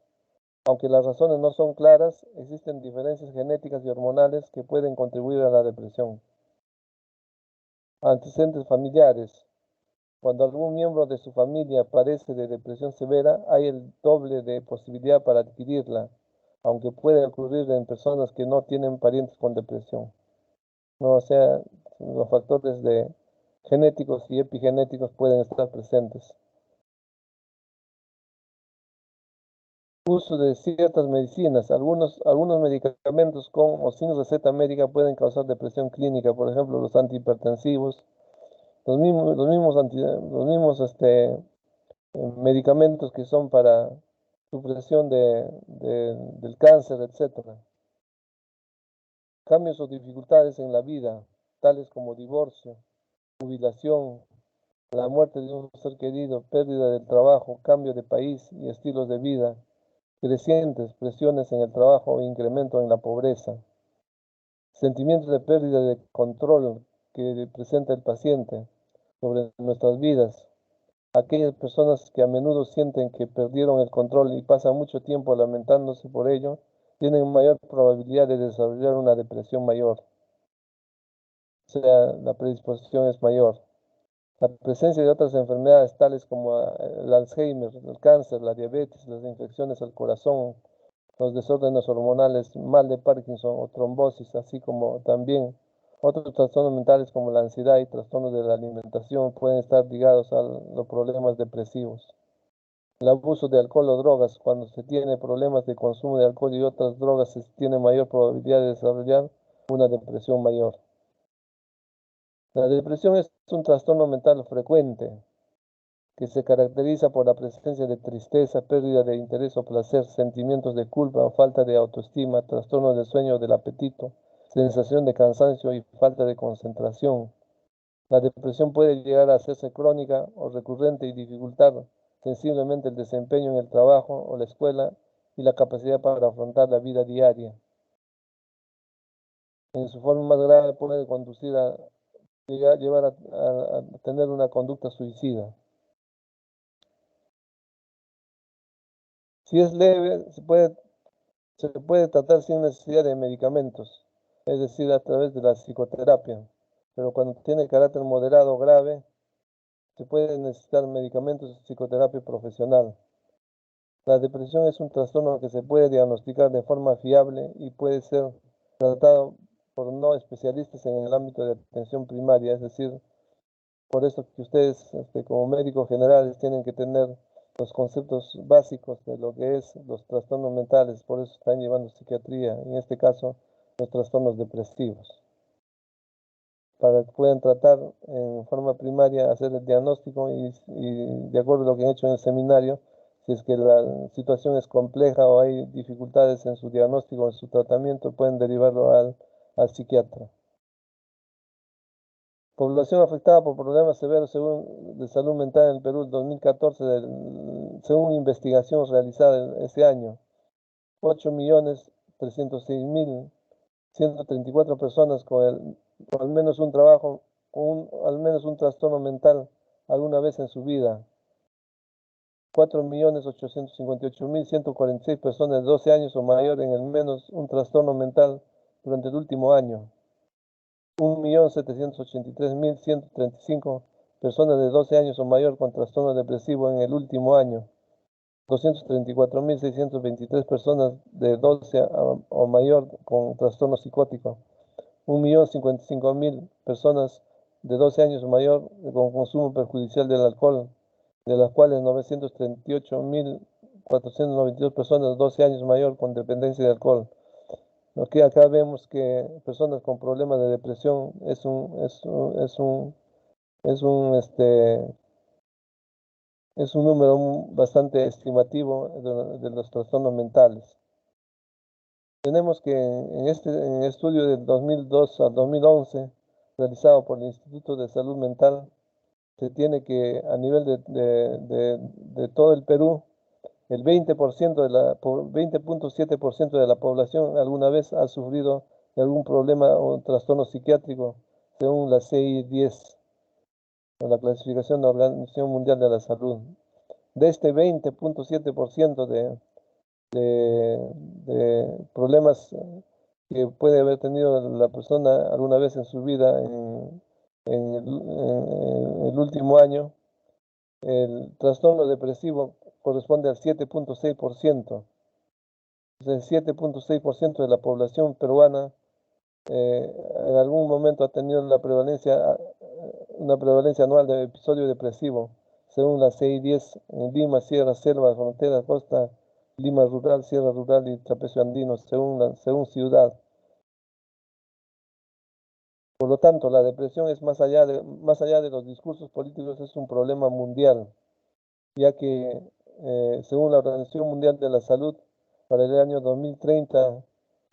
Aunque las razones no son claras, existen diferencias genéticas y hormonales que pueden contribuir a la depresión. Antecedentes familiares. Cuando algún miembro de su familia padece de depresión severa, hay el doble de posibilidad para adquirirla, aunque puede ocurrir en personas que no tienen parientes con depresión. No, o sea, los factores genéticos y epigenéticos pueden estar presentes. Uso de ciertas medicinas. Algunos medicamentos con o sin receta médica pueden causar depresión clínica, por ejemplo, los antihipertensivos, los mismos medicamentos que son para supresión del cáncer, etc. Cambios o dificultades en la vida, tales como divorcio, jubilación, la muerte de un ser querido, pérdida del trabajo, cambio de país y estilos de vida, crecientes presiones en el trabajo e incremento en la pobreza, sentimientos de pérdida de control que presenta el paciente sobre nuestras vidas, aquellas personas que a menudo sienten que perdieron el control y pasan mucho tiempo lamentándose por ello, tienen mayor probabilidad de desarrollar una depresión mayor, o sea, la predisposición es mayor. La presencia de otras enfermedades tales como el Alzheimer, el cáncer, la diabetes, las infecciones al corazón, los desórdenes hormonales, mal de Parkinson o trombosis, así como también otros trastornos mentales como la ansiedad y trastornos de la alimentación pueden estar ligados a los problemas depresivos. El abuso de alcohol o drogas, cuando se tiene problemas de consumo de alcohol y otras drogas, se tiene mayor probabilidad de desarrollar una depresión mayor. La depresión es un trastorno mental frecuente que se caracteriza por la presencia de tristeza, pérdida de interés o placer, sentimientos de culpa o falta de autoestima, trastornos del sueño o del apetito, sensación de cansancio y falta de concentración. La depresión puede llegar a hacerse crónica o recurrente y dificultar sensiblemente el desempeño en el trabajo o la escuela y la capacidad para afrontar la vida diaria. En su forma más grave puede conducir a llevar a tener una conducta suicida. Si es leve, se puede tratar sin necesidad de medicamentos, es decir, a través de la psicoterapia. Pero cuando tiene carácter moderado o grave, se puede necesitar medicamentos y psicoterapia profesional. La depresión es un trastorno que se puede diagnosticar de forma fiable y puede ser tratado por no especialistas en el ámbito de atención primaria, es decir, por eso que ustedes como médicos generales tienen que tener los conceptos básicos de lo que es los trastornos mentales, por eso están llevando psiquiatría, en este caso los trastornos depresivos, para que puedan tratar en forma primaria, hacer el diagnóstico y de acuerdo a lo que han hecho en el seminario, si es que la situación es compleja o hay dificultades en su diagnóstico o en su tratamiento, pueden derivarlo al psiquiatra. Población afectada por problemas severos de salud mental en el Perú, 2014, según investigación realizada ese año, 8.306.134 personas con al menos un trabajo, al menos un trastorno mental alguna vez en su vida. 4.858.146 personas de 12 años o mayor en al menos un trastorno mental durante el último año. 1.783.135 personas de 12 años o mayor con trastorno depresivo en el último año. 234.623 personas de 12 o mayor con trastorno psicótico. 1.055.000 personas de 12 años o mayor con consumo perjudicial del alcohol, de las cuales 938.492 personas de 12 años o mayor con dependencia de alcohol. Aquí acá vemos que personas con problemas de depresión es un número bastante estimativo de los trastornos mentales. Tenemos que en el estudio del 2002 al 2011, realizado por el Instituto de Salud Mental, se tiene que a nivel de todo el Perú, el 20.7% de la población alguna vez ha sufrido de algún problema o trastorno psiquiátrico, según la CI-10, la clasificación de la Organización Mundial de la Salud. De este 20.7% de problemas que puede haber tenido la persona alguna vez en su vida en el último año, el trastorno depresivo corresponde al 7.6%. El 7.6% de la población peruana en algún momento ha tenido una prevalencia anual de episodio depresivo, según la CI-10 en Lima, Sierra, Selva, Frontera, Costa, Lima Rural, Sierra Rural y Trapecio Andino, según ciudad. Por lo tanto, la depresión es más allá de los discursos políticos, es un problema mundial, ya que según la Organización Mundial de la Salud, para el año 2030,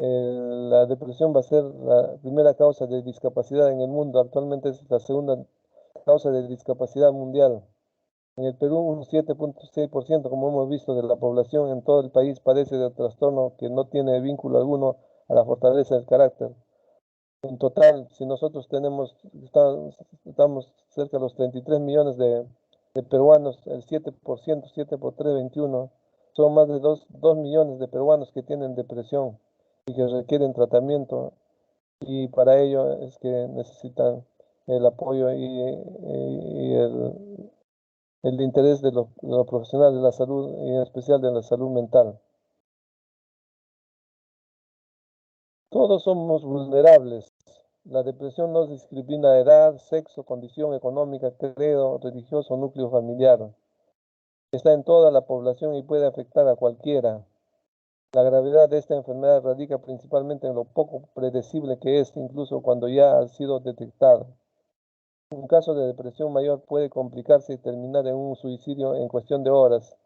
la depresión va a ser la primera causa de discapacidad en el mundo. Actualmente es la segunda causa de discapacidad mundial. En el Perú, un 7.6%, como hemos visto, de la población en todo el país padece de trastorno que no tiene vínculo alguno a la fortaleza del carácter. En total, si nosotros estamos cerca de los 33 millones de peruanos, el 7%, 7 por 3, 21, son más de 2 millones de peruanos que tienen depresión y que requieren tratamiento, y para ello es que necesitan el apoyo y el interés de los profesionales de la salud y en especial de la salud mental. Todos somos vulnerables. La depresión no discrimina edad, sexo, condición económica, credo religioso o núcleo familiar. Está en toda la población y puede afectar a cualquiera. La gravedad de esta enfermedad radica principalmente en lo poco predecible que es, incluso cuando ya ha sido detectada. Un caso de depresión mayor puede complicarse y terminar en un suicidio en cuestión de horas,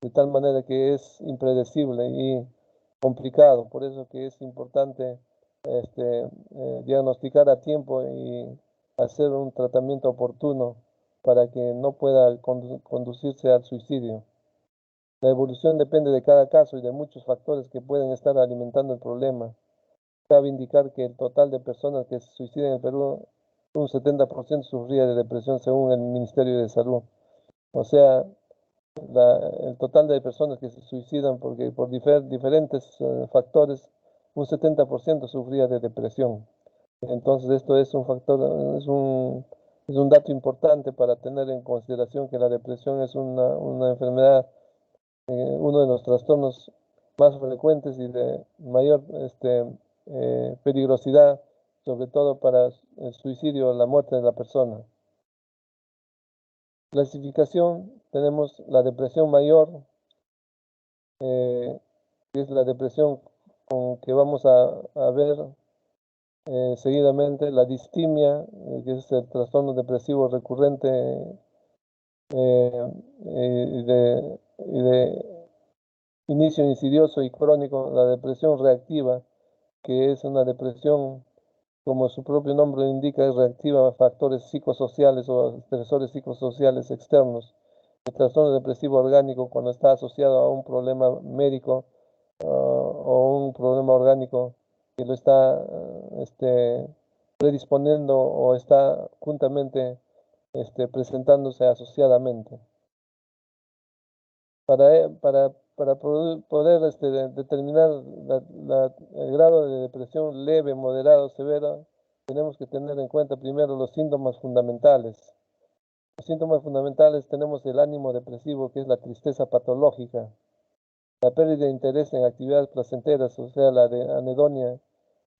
de tal manera que es impredecible y complicado. Por eso que es importante diagnosticar a tiempo y hacer un tratamiento oportuno para que no pueda conducirse al suicidio. La evolución depende de cada caso y de muchos factores que pueden estar alimentando el problema. Cabe indicar que el total de personas que se suicidan en el Perú, un 70% sufría de depresión según el Ministerio de Salud. O sea, el total de personas que se suicidan por diferentes factores, un 70% sufría de depresión. Entonces esto es un factor, es un dato importante para tener en consideración que la depresión es una enfermedad, uno de los trastornos más frecuentes y de mayor peligrosidad, sobre todo para el suicidio o la muerte de la persona. Clasificación tenemos la depresión mayor, que es la depresión con que vamos a ver seguidamente, la distimia, que es el trastorno depresivo recurrente y de inicio insidioso y crónico, la depresión reactiva, que es una depresión, como su propio nombre indica, es reactiva a factores psicosociales o estresores psicosociales externos. El trastorno depresivo orgánico, cuando está asociado a un problema médico o un problema orgánico que lo está predisponiendo o está juntamente presentándose asociadamente. Para poder determinar el grado de depresión leve, moderado, severa, tenemos que tener en cuenta primero los síntomas fundamentales. Los síntomas fundamentales tenemos el ánimo depresivo, que es la tristeza patológica, la pérdida de interés en actividades placenteras, o sea, la de anedonia,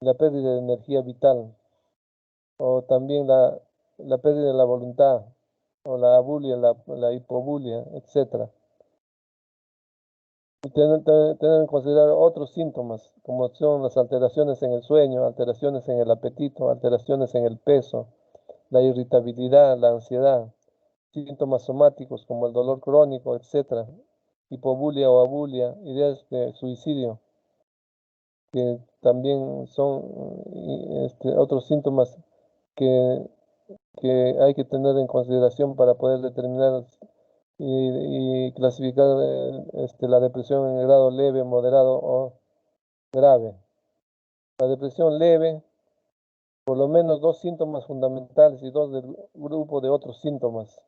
la pérdida de energía vital, o también la pérdida de la voluntad, o la abulia, la hipobulia, etc. Y tener en consideración otros síntomas, como son las alteraciones en el sueño, alteraciones en el apetito, alteraciones en el peso, la irritabilidad, la ansiedad, síntomas somáticos como el dolor crónico, etc., hipobulia o abulia, ideas de suicidio, que también son otros síntomas que hay que tener en consideración para poder determinar y clasificar la depresión en grado leve, moderado o grave. La depresión leve, por lo menos 2 síntomas fundamentales y 2 del grupo de otros síntomas.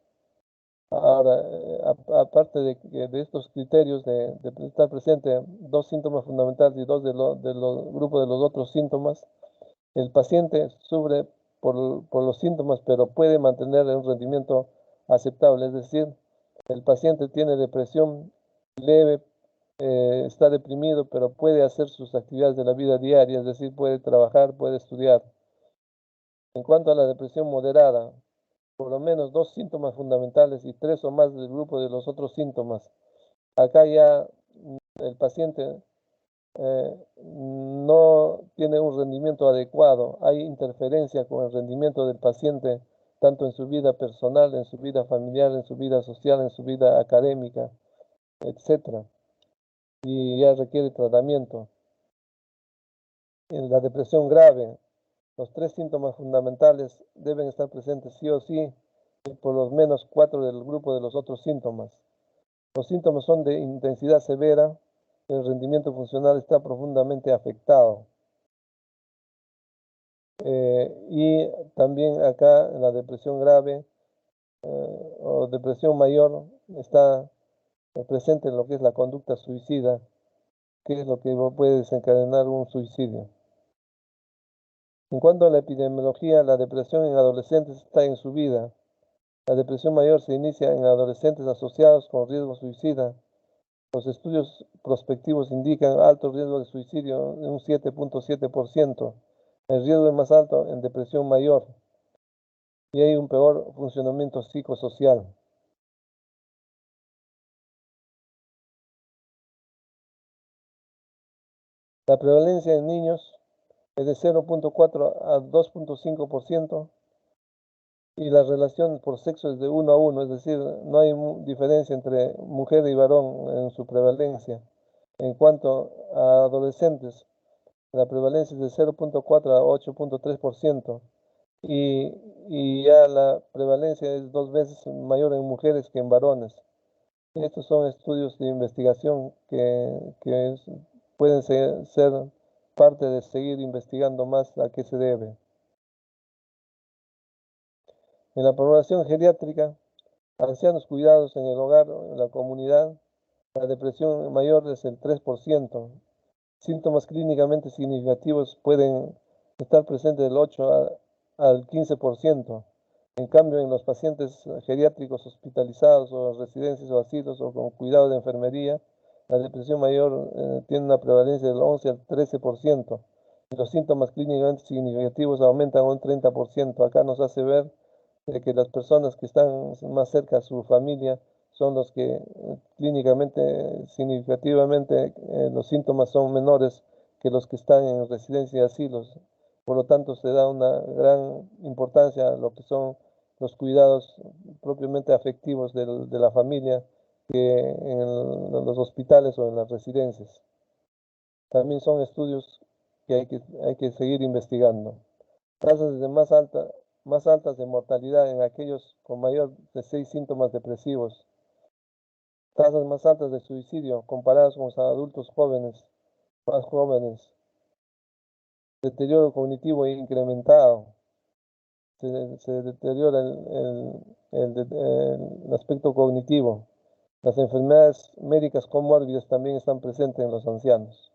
Ahora, aparte de estos criterios de estar presente 2 síntomas fundamentales y 2 de los grupos de los otros síntomas, el paciente sufre por los síntomas, pero puede mantener un rendimiento aceptable, es decir, el paciente tiene depresión leve, está deprimido, pero puede hacer sus actividades de la vida diaria, es decir, puede trabajar, puede estudiar. En cuanto a la depresión moderada, por lo menos 2 síntomas fundamentales y 3 o más del grupo de los otros síntomas. Acá ya el paciente no tiene un rendimiento adecuado, hay interferencia con el rendimiento del paciente, tanto en su vida personal, en su vida familiar, en su vida social, en su vida académica, etc. Y ya requiere tratamiento. En la depresión grave, los 3 síntomas fundamentales deben estar presentes sí o sí, por lo menos 4 del grupo de los otros síntomas. Los síntomas son de intensidad severa, el rendimiento funcional está profundamente afectado. Y también acá en la depresión grave o depresión mayor está presente en lo que es la conducta suicida, que es lo que puede desencadenar un suicidio. En cuanto a la epidemiología, la depresión en adolescentes está en subida. La depresión mayor se inicia en adolescentes asociados con riesgo suicida. Los estudios prospectivos indican alto riesgo de suicidio en un 7.7%. El riesgo es más alto en depresión mayor y hay un peor funcionamiento psicosocial. La prevalencia en niños es de 0.4 a 2.5% y la relación por sexo es de 1 a 1, es decir, no hay diferencia entre mujer y varón en su prevalencia. En cuanto a adolescentes, la prevalencia es de 0.4 a 8.3% y ya la prevalencia es 2 veces mayor en mujeres que en varones. Estos son estudios de investigación que pueden ser parte de seguir investigando más a qué se debe. En la población geriátrica, ancianos cuidados en el hogar o en la comunidad, la depresión mayor es el 3%. Síntomas clínicamente significativos pueden estar presentes del 8 al 15%. En cambio, en los pacientes geriátricos hospitalizados o en residencias o asilos o con cuidado de enfermería, la depresión mayor tiene una prevalencia del 11 al 13%. Y los síntomas clínicamente significativos aumentan un 30%. Acá nos hace ver de que las personas que están más cerca a su familia son los que clínicamente, significativamente, los síntomas son menores que los que están en residencia y asilos. Por lo tanto, se da una gran importancia a lo que son los cuidados propiamente afectivos de la familia que en los hospitales o en las residencias. También son estudios que hay que seguir investigando. Tasas más altas de mortalidad en aquellos con mayor de 6 síntomas depresivos. Tasas más altas de suicidio comparadas con los adultos jóvenes, más jóvenes. Deterioro cognitivo incrementado. Se deteriora el aspecto cognitivo. Las enfermedades médicas comórbidas también están presentes en los ancianos.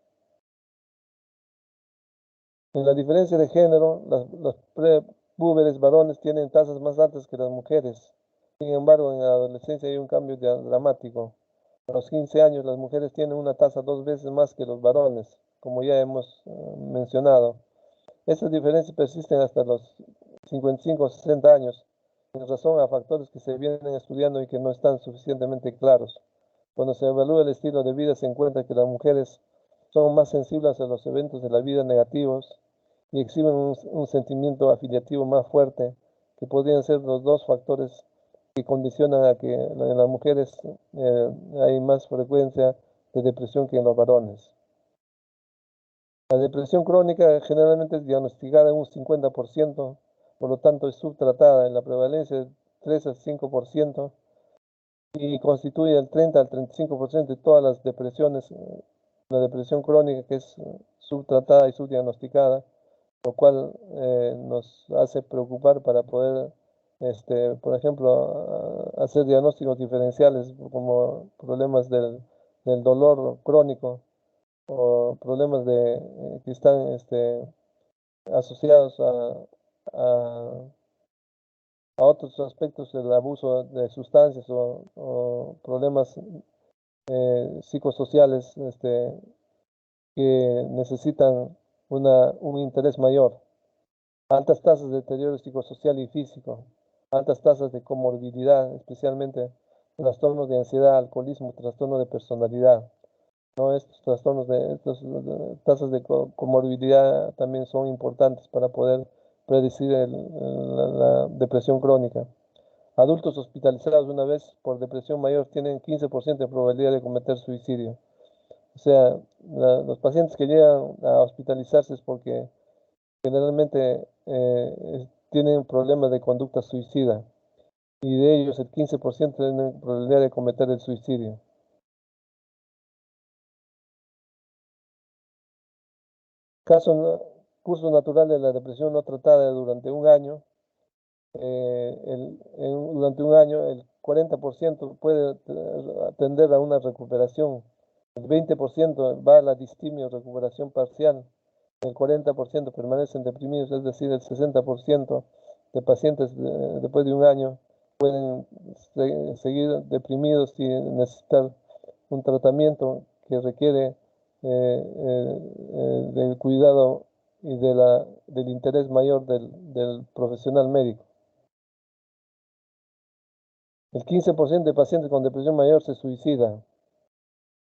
En la diferencia de género, los prepúberes varones tienen tasas más altas que las mujeres. Sin embargo, en la adolescencia hay un cambio dramático. A los 15 años, las mujeres tienen una tasa 2 veces más que los varones, como ya hemos mencionado. Estas diferencias persisten hasta los 55 o 60 años, en razón a factores que se vienen estudiando y que no están suficientemente claros. Cuando se evalúa el estilo de vida, se encuentra que las mujeres son más sensibles a los eventos de la vida negativos y exhiben un sentimiento afiliativo más fuerte, que podrían ser los dos factores que condicionan a que en las mujeres hay más frecuencia de depresión que en los varones. La depresión crónica generalmente es diagnosticada en un 50%, por lo tanto es subtratada en la prevalencia de 3 al 5% y constituye el 30 al 35% de todas las depresiones. La depresión crónica que es subtratada y subdiagnosticada, lo cual nos hace preocupar para poder, por ejemplo, hacer diagnósticos diferenciales como problemas del dolor crónico o problemas que están asociados a otros aspectos del abuso de sustancias o problemas psicosociales que necesitan un interés mayor. Altas tasas de deterioro psicosocial y físico, altas tasas de comorbilidad, especialmente trastornos de ansiedad, alcoholismo, trastorno de personalidad. ¿No? Estos trastornos estas tasas de comorbilidad también son importantes para poder predecir la depresión crónica. Adultos hospitalizados una vez por depresión mayor tienen 15% de probabilidad de cometer suicidio. O sea, los pacientes que llegan a hospitalizarse es porque generalmente tienen problemas de conducta suicida y de ellos el 15% tienen probabilidad de cometer el suicidio. Curso natural de la depresión no tratada durante un año. Durante un año el 40% puede atender a una recuperación, el 20% va a la distimia o recuperación parcial, el 40% permanecen deprimidos, es decir, el 60% de pacientes después de un año pueden seguir deprimidos y necesitar un tratamiento que requiere del cuidado y del interés mayor del profesional médico. El 15% de pacientes con depresión mayor se suicida.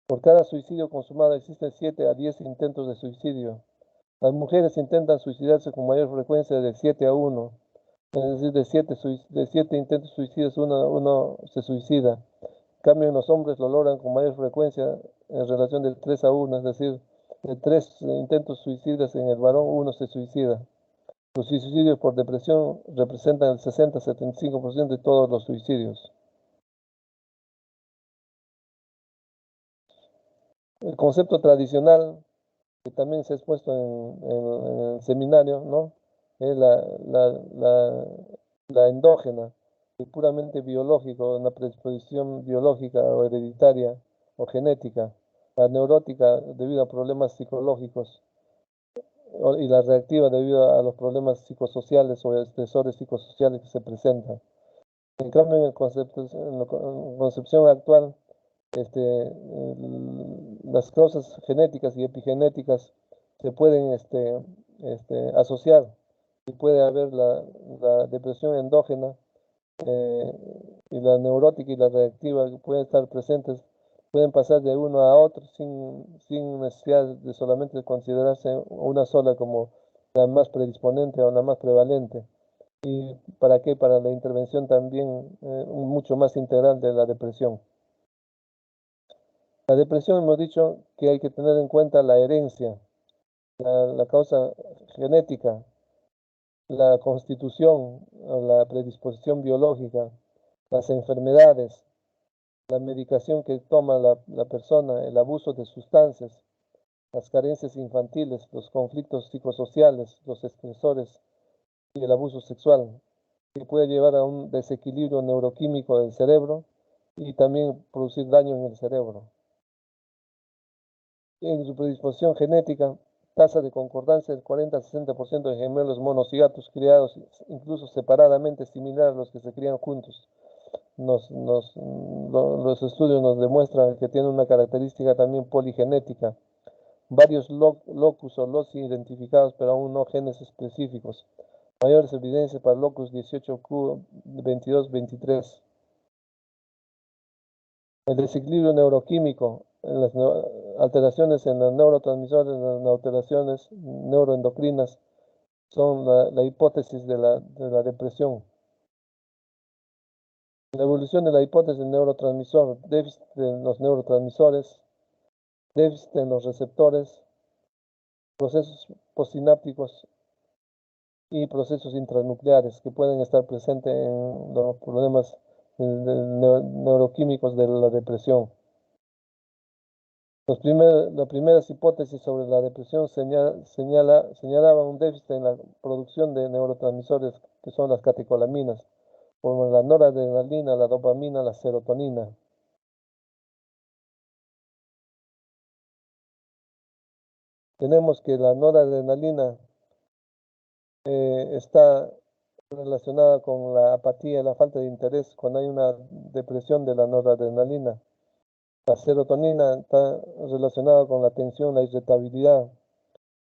Por cada suicidio consumado existen 7 a 10 intentos de suicidio. Las mujeres intentan suicidarse con mayor frecuencia de 7 a 1. Es decir, de 7 intentos suicidas, uno se suicida. En cambio, en los hombres lo logran con mayor frecuencia en relación del 3 a 1, es decir, de 3 intentos suicidas en el varón, uno se suicida. Los suicidios por depresión representan el 60-75% de todos los suicidios. El concepto tradicional, que también se ha expuesto en el seminario, ¿no? Es la endógena, es puramente biológico, una predisposición biológica o hereditaria o genética. La neurótica debido a problemas psicológicos y la reactiva debido a los problemas psicosociales o estresores psicosociales que se presentan. En cambio, en la concepción actual, las causas genéticas y epigenéticas se pueden asociar y puede haber la depresión endógena y la neurótica y la reactiva que pueden estar presentes, pueden pasar de uno a otro sin necesidad de solamente considerarse una sola como la más predisponente o la más prevalente. ¿Y para qué? Para la intervención también mucho más integral de la depresión. La depresión hemos dicho que hay que tener en cuenta la herencia, la causa genética, la constitución, la predisposición biológica, las enfermedades, la medicación que toma la persona, el abuso de sustancias, las carencias infantiles, los conflictos psicosociales, los estresores y el abuso sexual, que puede llevar a un desequilibrio neuroquímico del cerebro y también producir daño en el cerebro. En su predisposición genética, tasa de concordancia del 40-60% de gemelos monocigatos criados incluso separadamente, similar a los que se crían juntos. Los estudios nos demuestran que tiene una característica también poligenética. Varios locus o loci identificados, pero aún no genes específicos. Mayores evidencias para locus 18Q, 22, 23. El desequilibrio neuroquímico, las alteraciones en los neurotransmisores, las alteraciones neuroendocrinas, son la hipótesis de la depresión. La evolución de la hipótesis del neurotransmisor, déficit en los neurotransmisores, déficit en los receptores, procesos postsinápticos y procesos intranucleares que pueden estar presentes en los problemas neuroquímicos de la depresión. Las primeras hipótesis sobre la depresión señalaban un déficit en la producción de neurotransmisores que son las catecolaminas, como la noradrenalina, la dopamina, la serotonina. Tenemos que la noradrenalina está relacionada con la apatía y la falta de interés cuando hay una depresión de la noradrenalina. La serotonina está relacionada con la tensión, la irritabilidad,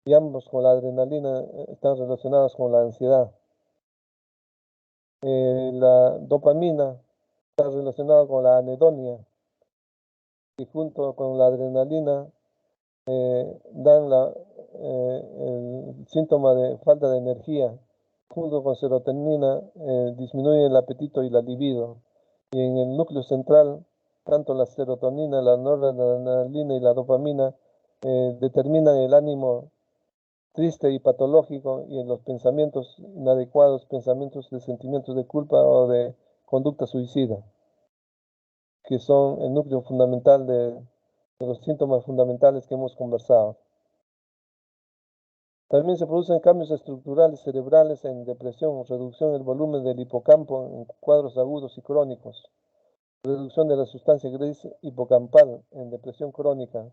y ambos con la adrenalina están relacionados con la ansiedad. La dopamina está relacionada con la anedonia y junto con la adrenalina dan el síntoma de falta de energía. Junto con serotonina disminuye el apetito y la libido. Y en el núcleo central, tanto la serotonina, la noradrenalina y la dopamina determinan el ánimo triste y patológico y en los pensamientos inadecuados, pensamientos de sentimientos de culpa o de conducta suicida, que son el núcleo fundamental de los síntomas fundamentales que hemos conversado. También se producen cambios estructurales cerebrales en depresión, reducción del volumen del hipocampo en cuadros agudos y crónicos, reducción de la sustancia gris hipocampal en depresión crónica,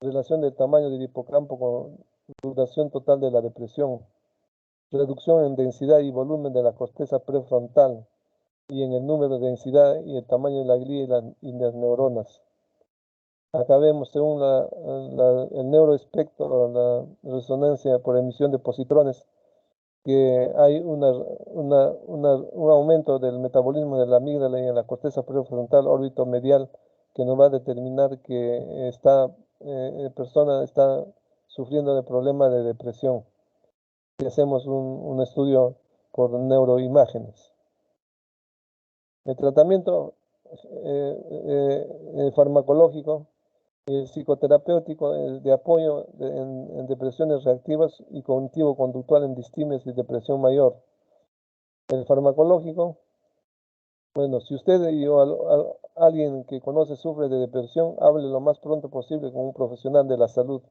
relación del tamaño del hipocampo con duración total de la depresión, reducción en densidad y volumen de la corteza prefrontal y en el número de densidad y el tamaño de la glía y las neuronas. Acá vemos, según el neuroespectro, la resonancia por emisión de positrones, que hay un aumento del metabolismo de la amígdala y en la corteza prefrontal órbito medial que nos va a determinar que la persona está sufriendo de problemas de depresión. Si hacemos un estudio por neuroimágenes. El tratamiento farmacológico, psicoterapéutico de apoyo en depresiones reactivas y cognitivo-conductual en distimia y depresión mayor. El farmacológico, bueno, si usted o alguien que conoce sufre de depresión, hable lo más pronto posible con un profesional de la salud.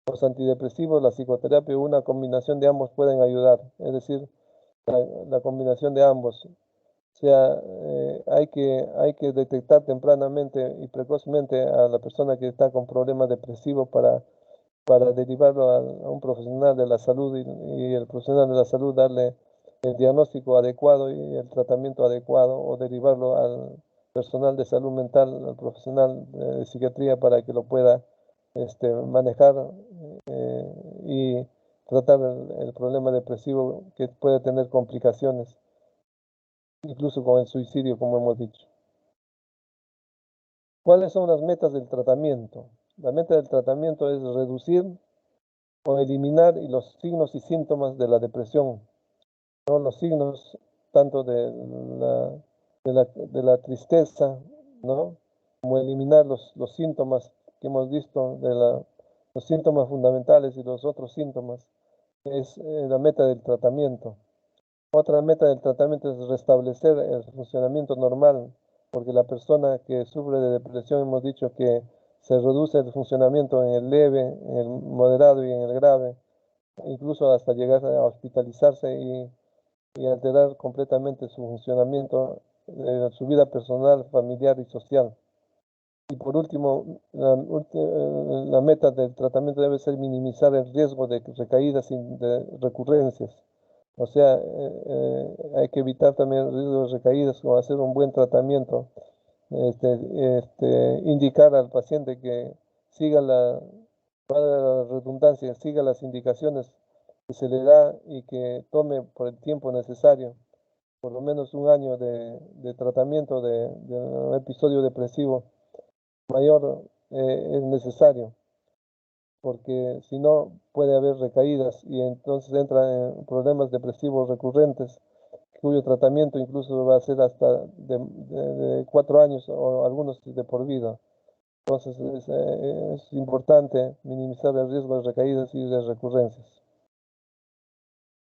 Los antidepresivos, la psicoterapia, una combinación de ambos pueden ayudar, es decir, la combinación de ambos. O sea, hay que detectar tempranamente y precozmente a la persona que está con problemas depresivos para derivarlo a un profesional de la salud y el profesional de la salud darle el diagnóstico adecuado y el tratamiento adecuado o derivarlo al personal de salud mental, al profesional de psiquiatría para que lo pueda manejar y tratar el problema depresivo que puede tener complicaciones. incluso con el suicidio, como hemos dicho. ¿Cuáles son las metas del tratamiento? La meta del tratamiento es reducir o eliminar los signos y síntomas de la depresión, ¿no? Los signos tanto de la tristeza, ¿no? Como eliminar los síntomas que hemos visto, los síntomas fundamentales y los otros síntomas, es la meta del tratamiento. Otra meta del tratamiento es restablecer el funcionamiento normal, porque la persona que sufre de depresión hemos dicho que se reduce el funcionamiento en el leve, en el moderado y en el grave, incluso hasta llegar a hospitalizarse y alterar completamente su funcionamiento, su vida personal, familiar y social. Y por último, la meta del tratamiento debe ser minimizar el riesgo de recaídas y de recurrencias. O sea, hay que evitar también el riesgo de recaídas o hacer un buen tratamiento. Indicar al paciente que siga para la redundancia, siga las indicaciones que se le da y que tome por el tiempo necesario, por lo menos un año de tratamiento de un episodio depresivo mayor es necesario, porque si no puede haber recaídas y entonces entran en problemas depresivos recurrentes, cuyo tratamiento incluso va a ser hasta de 4 años o algunos de por vida. Entonces es importante minimizar el riesgo de recaídas y de recurrencias.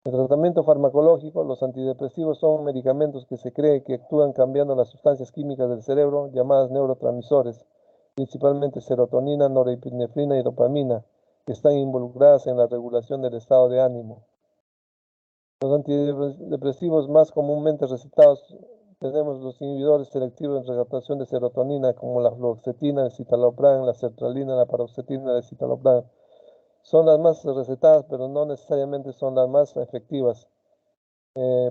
El tratamiento farmacológico, los antidepresivos son medicamentos que se cree que actúan cambiando las sustancias químicas del cerebro, llamadas neurotransmisores, principalmente serotonina, norepinefrina y dopamina, que están involucradas en la regulación del estado de ánimo. Los antidepresivos más comúnmente recetados tenemos los inhibidores selectivos en recaptación de serotonina, como la fluoxetina, el citalopram, la sertralina, la paroxetina, el citalopram. Son las más recetadas, pero no necesariamente son las más efectivas,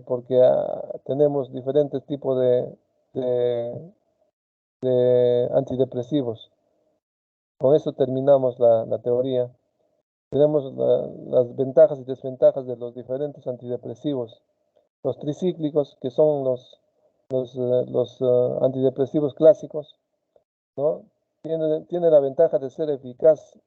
porque tenemos diferentes tipos de antidepresivos. Con eso terminamos la teoría. Tenemos las ventajas y desventajas de los diferentes antidepresivos. Los tricíclicos, que son los antidepresivos clásicos, ¿no? Tiene la ventaja de ser eficaz.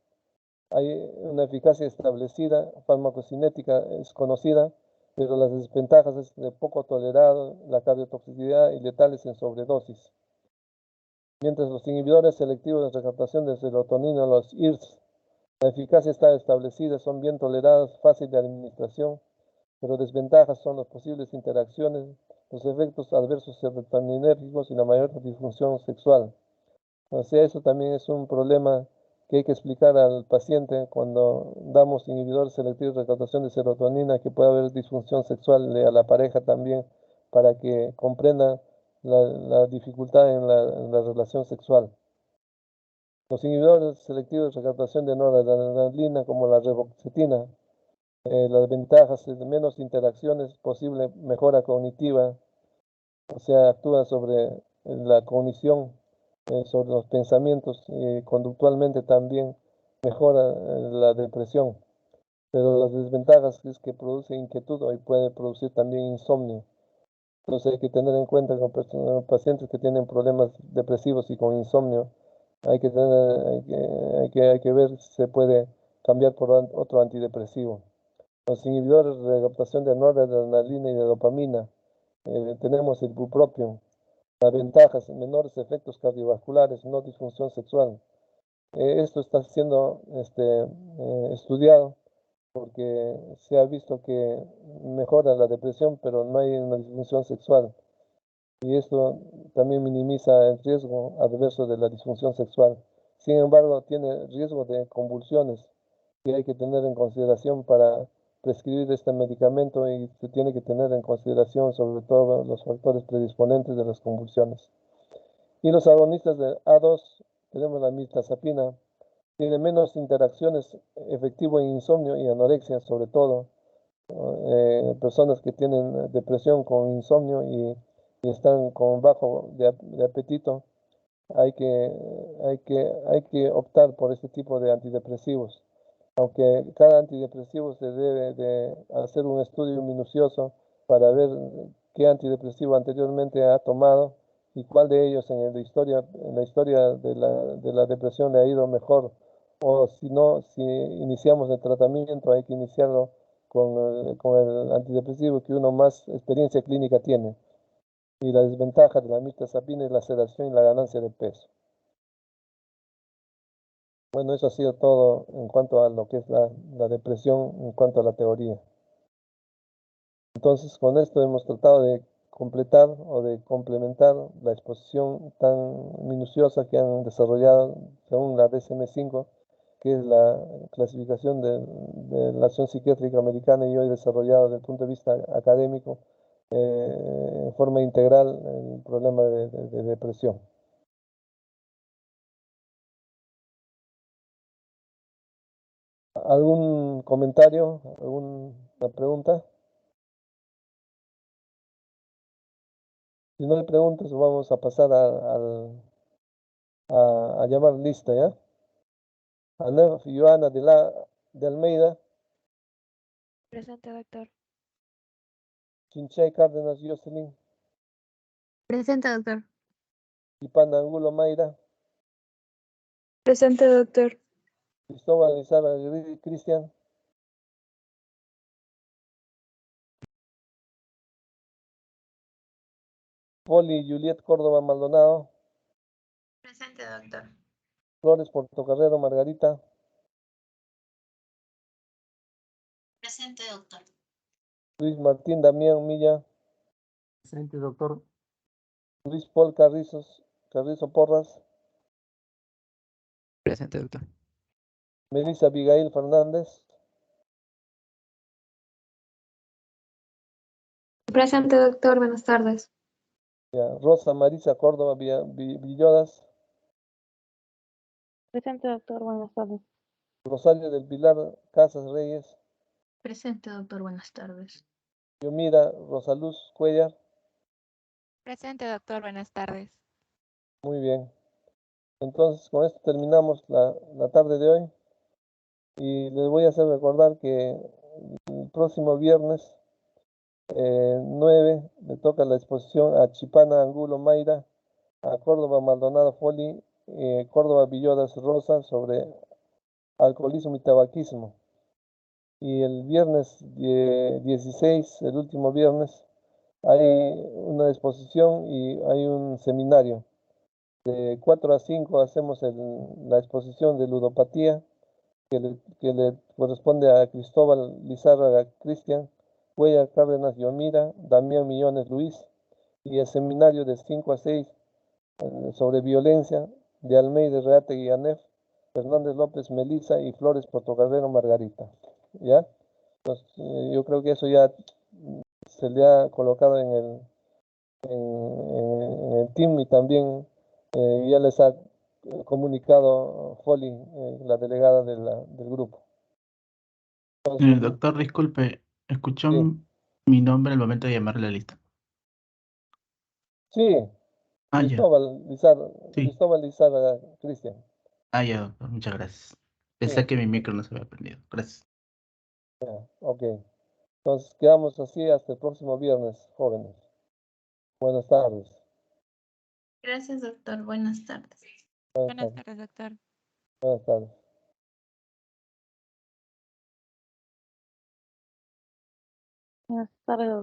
Hay una eficacia establecida, farmacocinética es conocida, pero las desventajas es de poco tolerado, la cardiotoxicidad y letales en sobredosis. Mientras los inhibidores selectivos de recaptación de serotonina, los IRS, la eficacia está establecida, son bien toleradas, fácil de administración, pero desventajas son las posibles interacciones, los efectos adversos serotoninérgicos y la mayor disfunción sexual. O sea, eso también es un problema que hay que explicar al paciente cuando damos inhibidores selectivos de recaptación de serotonina, que puede haber disfunción sexual a la pareja también, para que comprenda la dificultad en la relación sexual. Los inhibidores selectivos de recaptación de noradrenalina, como la reboxetina, las ventajas es menos interacciones, posible mejora cognitiva, o sea, actúa sobre la cognición, sobre los pensamientos y conductualmente también mejora la depresión. Pero las desventajas es que produce inquietud y puede producir también insomnio. Entonces hay que tener en cuenta con pacientes que tienen problemas depresivos y con insomnio, hay que ver si se puede cambiar por otro antidepresivo. Los inhibidores de recaptación de noradrenalina y de dopamina, tenemos el bupropión. Las ventajas, menores efectos cardiovasculares, no disfunción sexual. Esto está siendo estudiado porque se ha visto que mejora la depresión, pero no hay una disfunción sexual. Y esto también minimiza el riesgo adverso de la disfunción sexual. Sin embargo, tiene riesgo de convulsiones que hay que tener en consideración para prescribir este medicamento, y se tiene que tener en consideración sobre todo los factores predisponentes de las convulsiones. Y los agonistas de A2, tenemos la mirtazapina, tiene menos interacciones, efectivo en insomnio y anorexia, sobre todo personas que tienen depresión con insomnio y están con bajo de apetito. Hay que optar por este tipo de antidepresivos, aunque cada antidepresivo se debe de hacer un estudio minucioso para ver qué antidepresivo anteriormente ha tomado y cuál de ellos en la historia de la depresión le ha ido mejor, o si no, si iniciamos el tratamiento hay que iniciarlo con el antidepresivo que uno más experiencia clínica tiene. Y la desventaja de la mirtazapina es la sedación y la ganancia de peso. Bueno, eso ha sido todo en cuanto a lo que es la depresión, en cuanto a la teoría. Entonces, con esto hemos tratado de completar o de complementar la exposición tan minuciosa que han desarrollado según la DSM-5, que es la clasificación de la acción psiquiátrica americana, y hoy desarrollado desde el punto de vista académico en forma integral el problema de depresión. ¿Algún comentario? ¿Alguna pregunta? Si no hay preguntas, vamos a pasar a llamar lista, ¿ya? Anef Joana de Almeida, Presente, doctor. Chinchay Cárdenas Jocelyn, Presente, doctor. Ipana Angulo Mayra, Presente, doctor. Cristóbal Lizarra Cristian, Poli Juliet Córdoba Maldonado, Presente, doctor. Flores Portocarrero Margarita, Presente, doctor. Luis Martín Damián Milla, Presente, doctor. Luis Paul Carrizo Porras, Presente, doctor. Melissa Abigail Fernández, Presente, doctor. Buenas tardes. Rosa Marisa Córdoba Villodas, Presente, doctor. Buenas tardes. Rosario del Pilar Casas Reyes, Presente, doctor. Buenas tardes. Yomira Rosaluz Cuellar. Presente, doctor. Buenas tardes. Muy bien. Entonces, con esto terminamos la tarde de hoy. Y les voy a hacer recordar que el próximo viernes 9 le toca la exposición a Chipana Angulo Mayra, a Córdoba Maldonado Foli, Córdoba Villodas Rosa sobre alcoholismo y tabaquismo. Y el viernes 16, el último viernes, hay una exposición y hay un seminario. De 4 a 5 hacemos la exposición de ludopatía que le corresponde a Cristóbal Lizárraga Cristian, Cuellar Cárdenas Yomira, Damián Millones Luis, y el seminario de 5 a 6 sobre violencia de Almeida Reate Anef, Fernández López Melisa y Flores Portocarrero Margarita. ¿Ya? Entonces, yo creo que eso ya se le ha colocado en el team, y también ya les ha comunicado Folly, la delegada del grupo. Entonces, Doctor, disculpe, escuchó sí, mi nombre al momento de llamar la lista. sí, Ah, ya, sí. Cristóbal Lizárraga Cristian. Ah, ya, doctor, muchas gracias. Sí, Pensé que mi micro no se había prendido. Gracias. ya, ok. Entonces quedamos así hasta el próximo viernes, jóvenes. Buenas tardes. Gracias, doctor. Buenas tardes. Buenas Buenas tardes. tardes, doctor. Buenas tardes. Buenas tardes, doctor.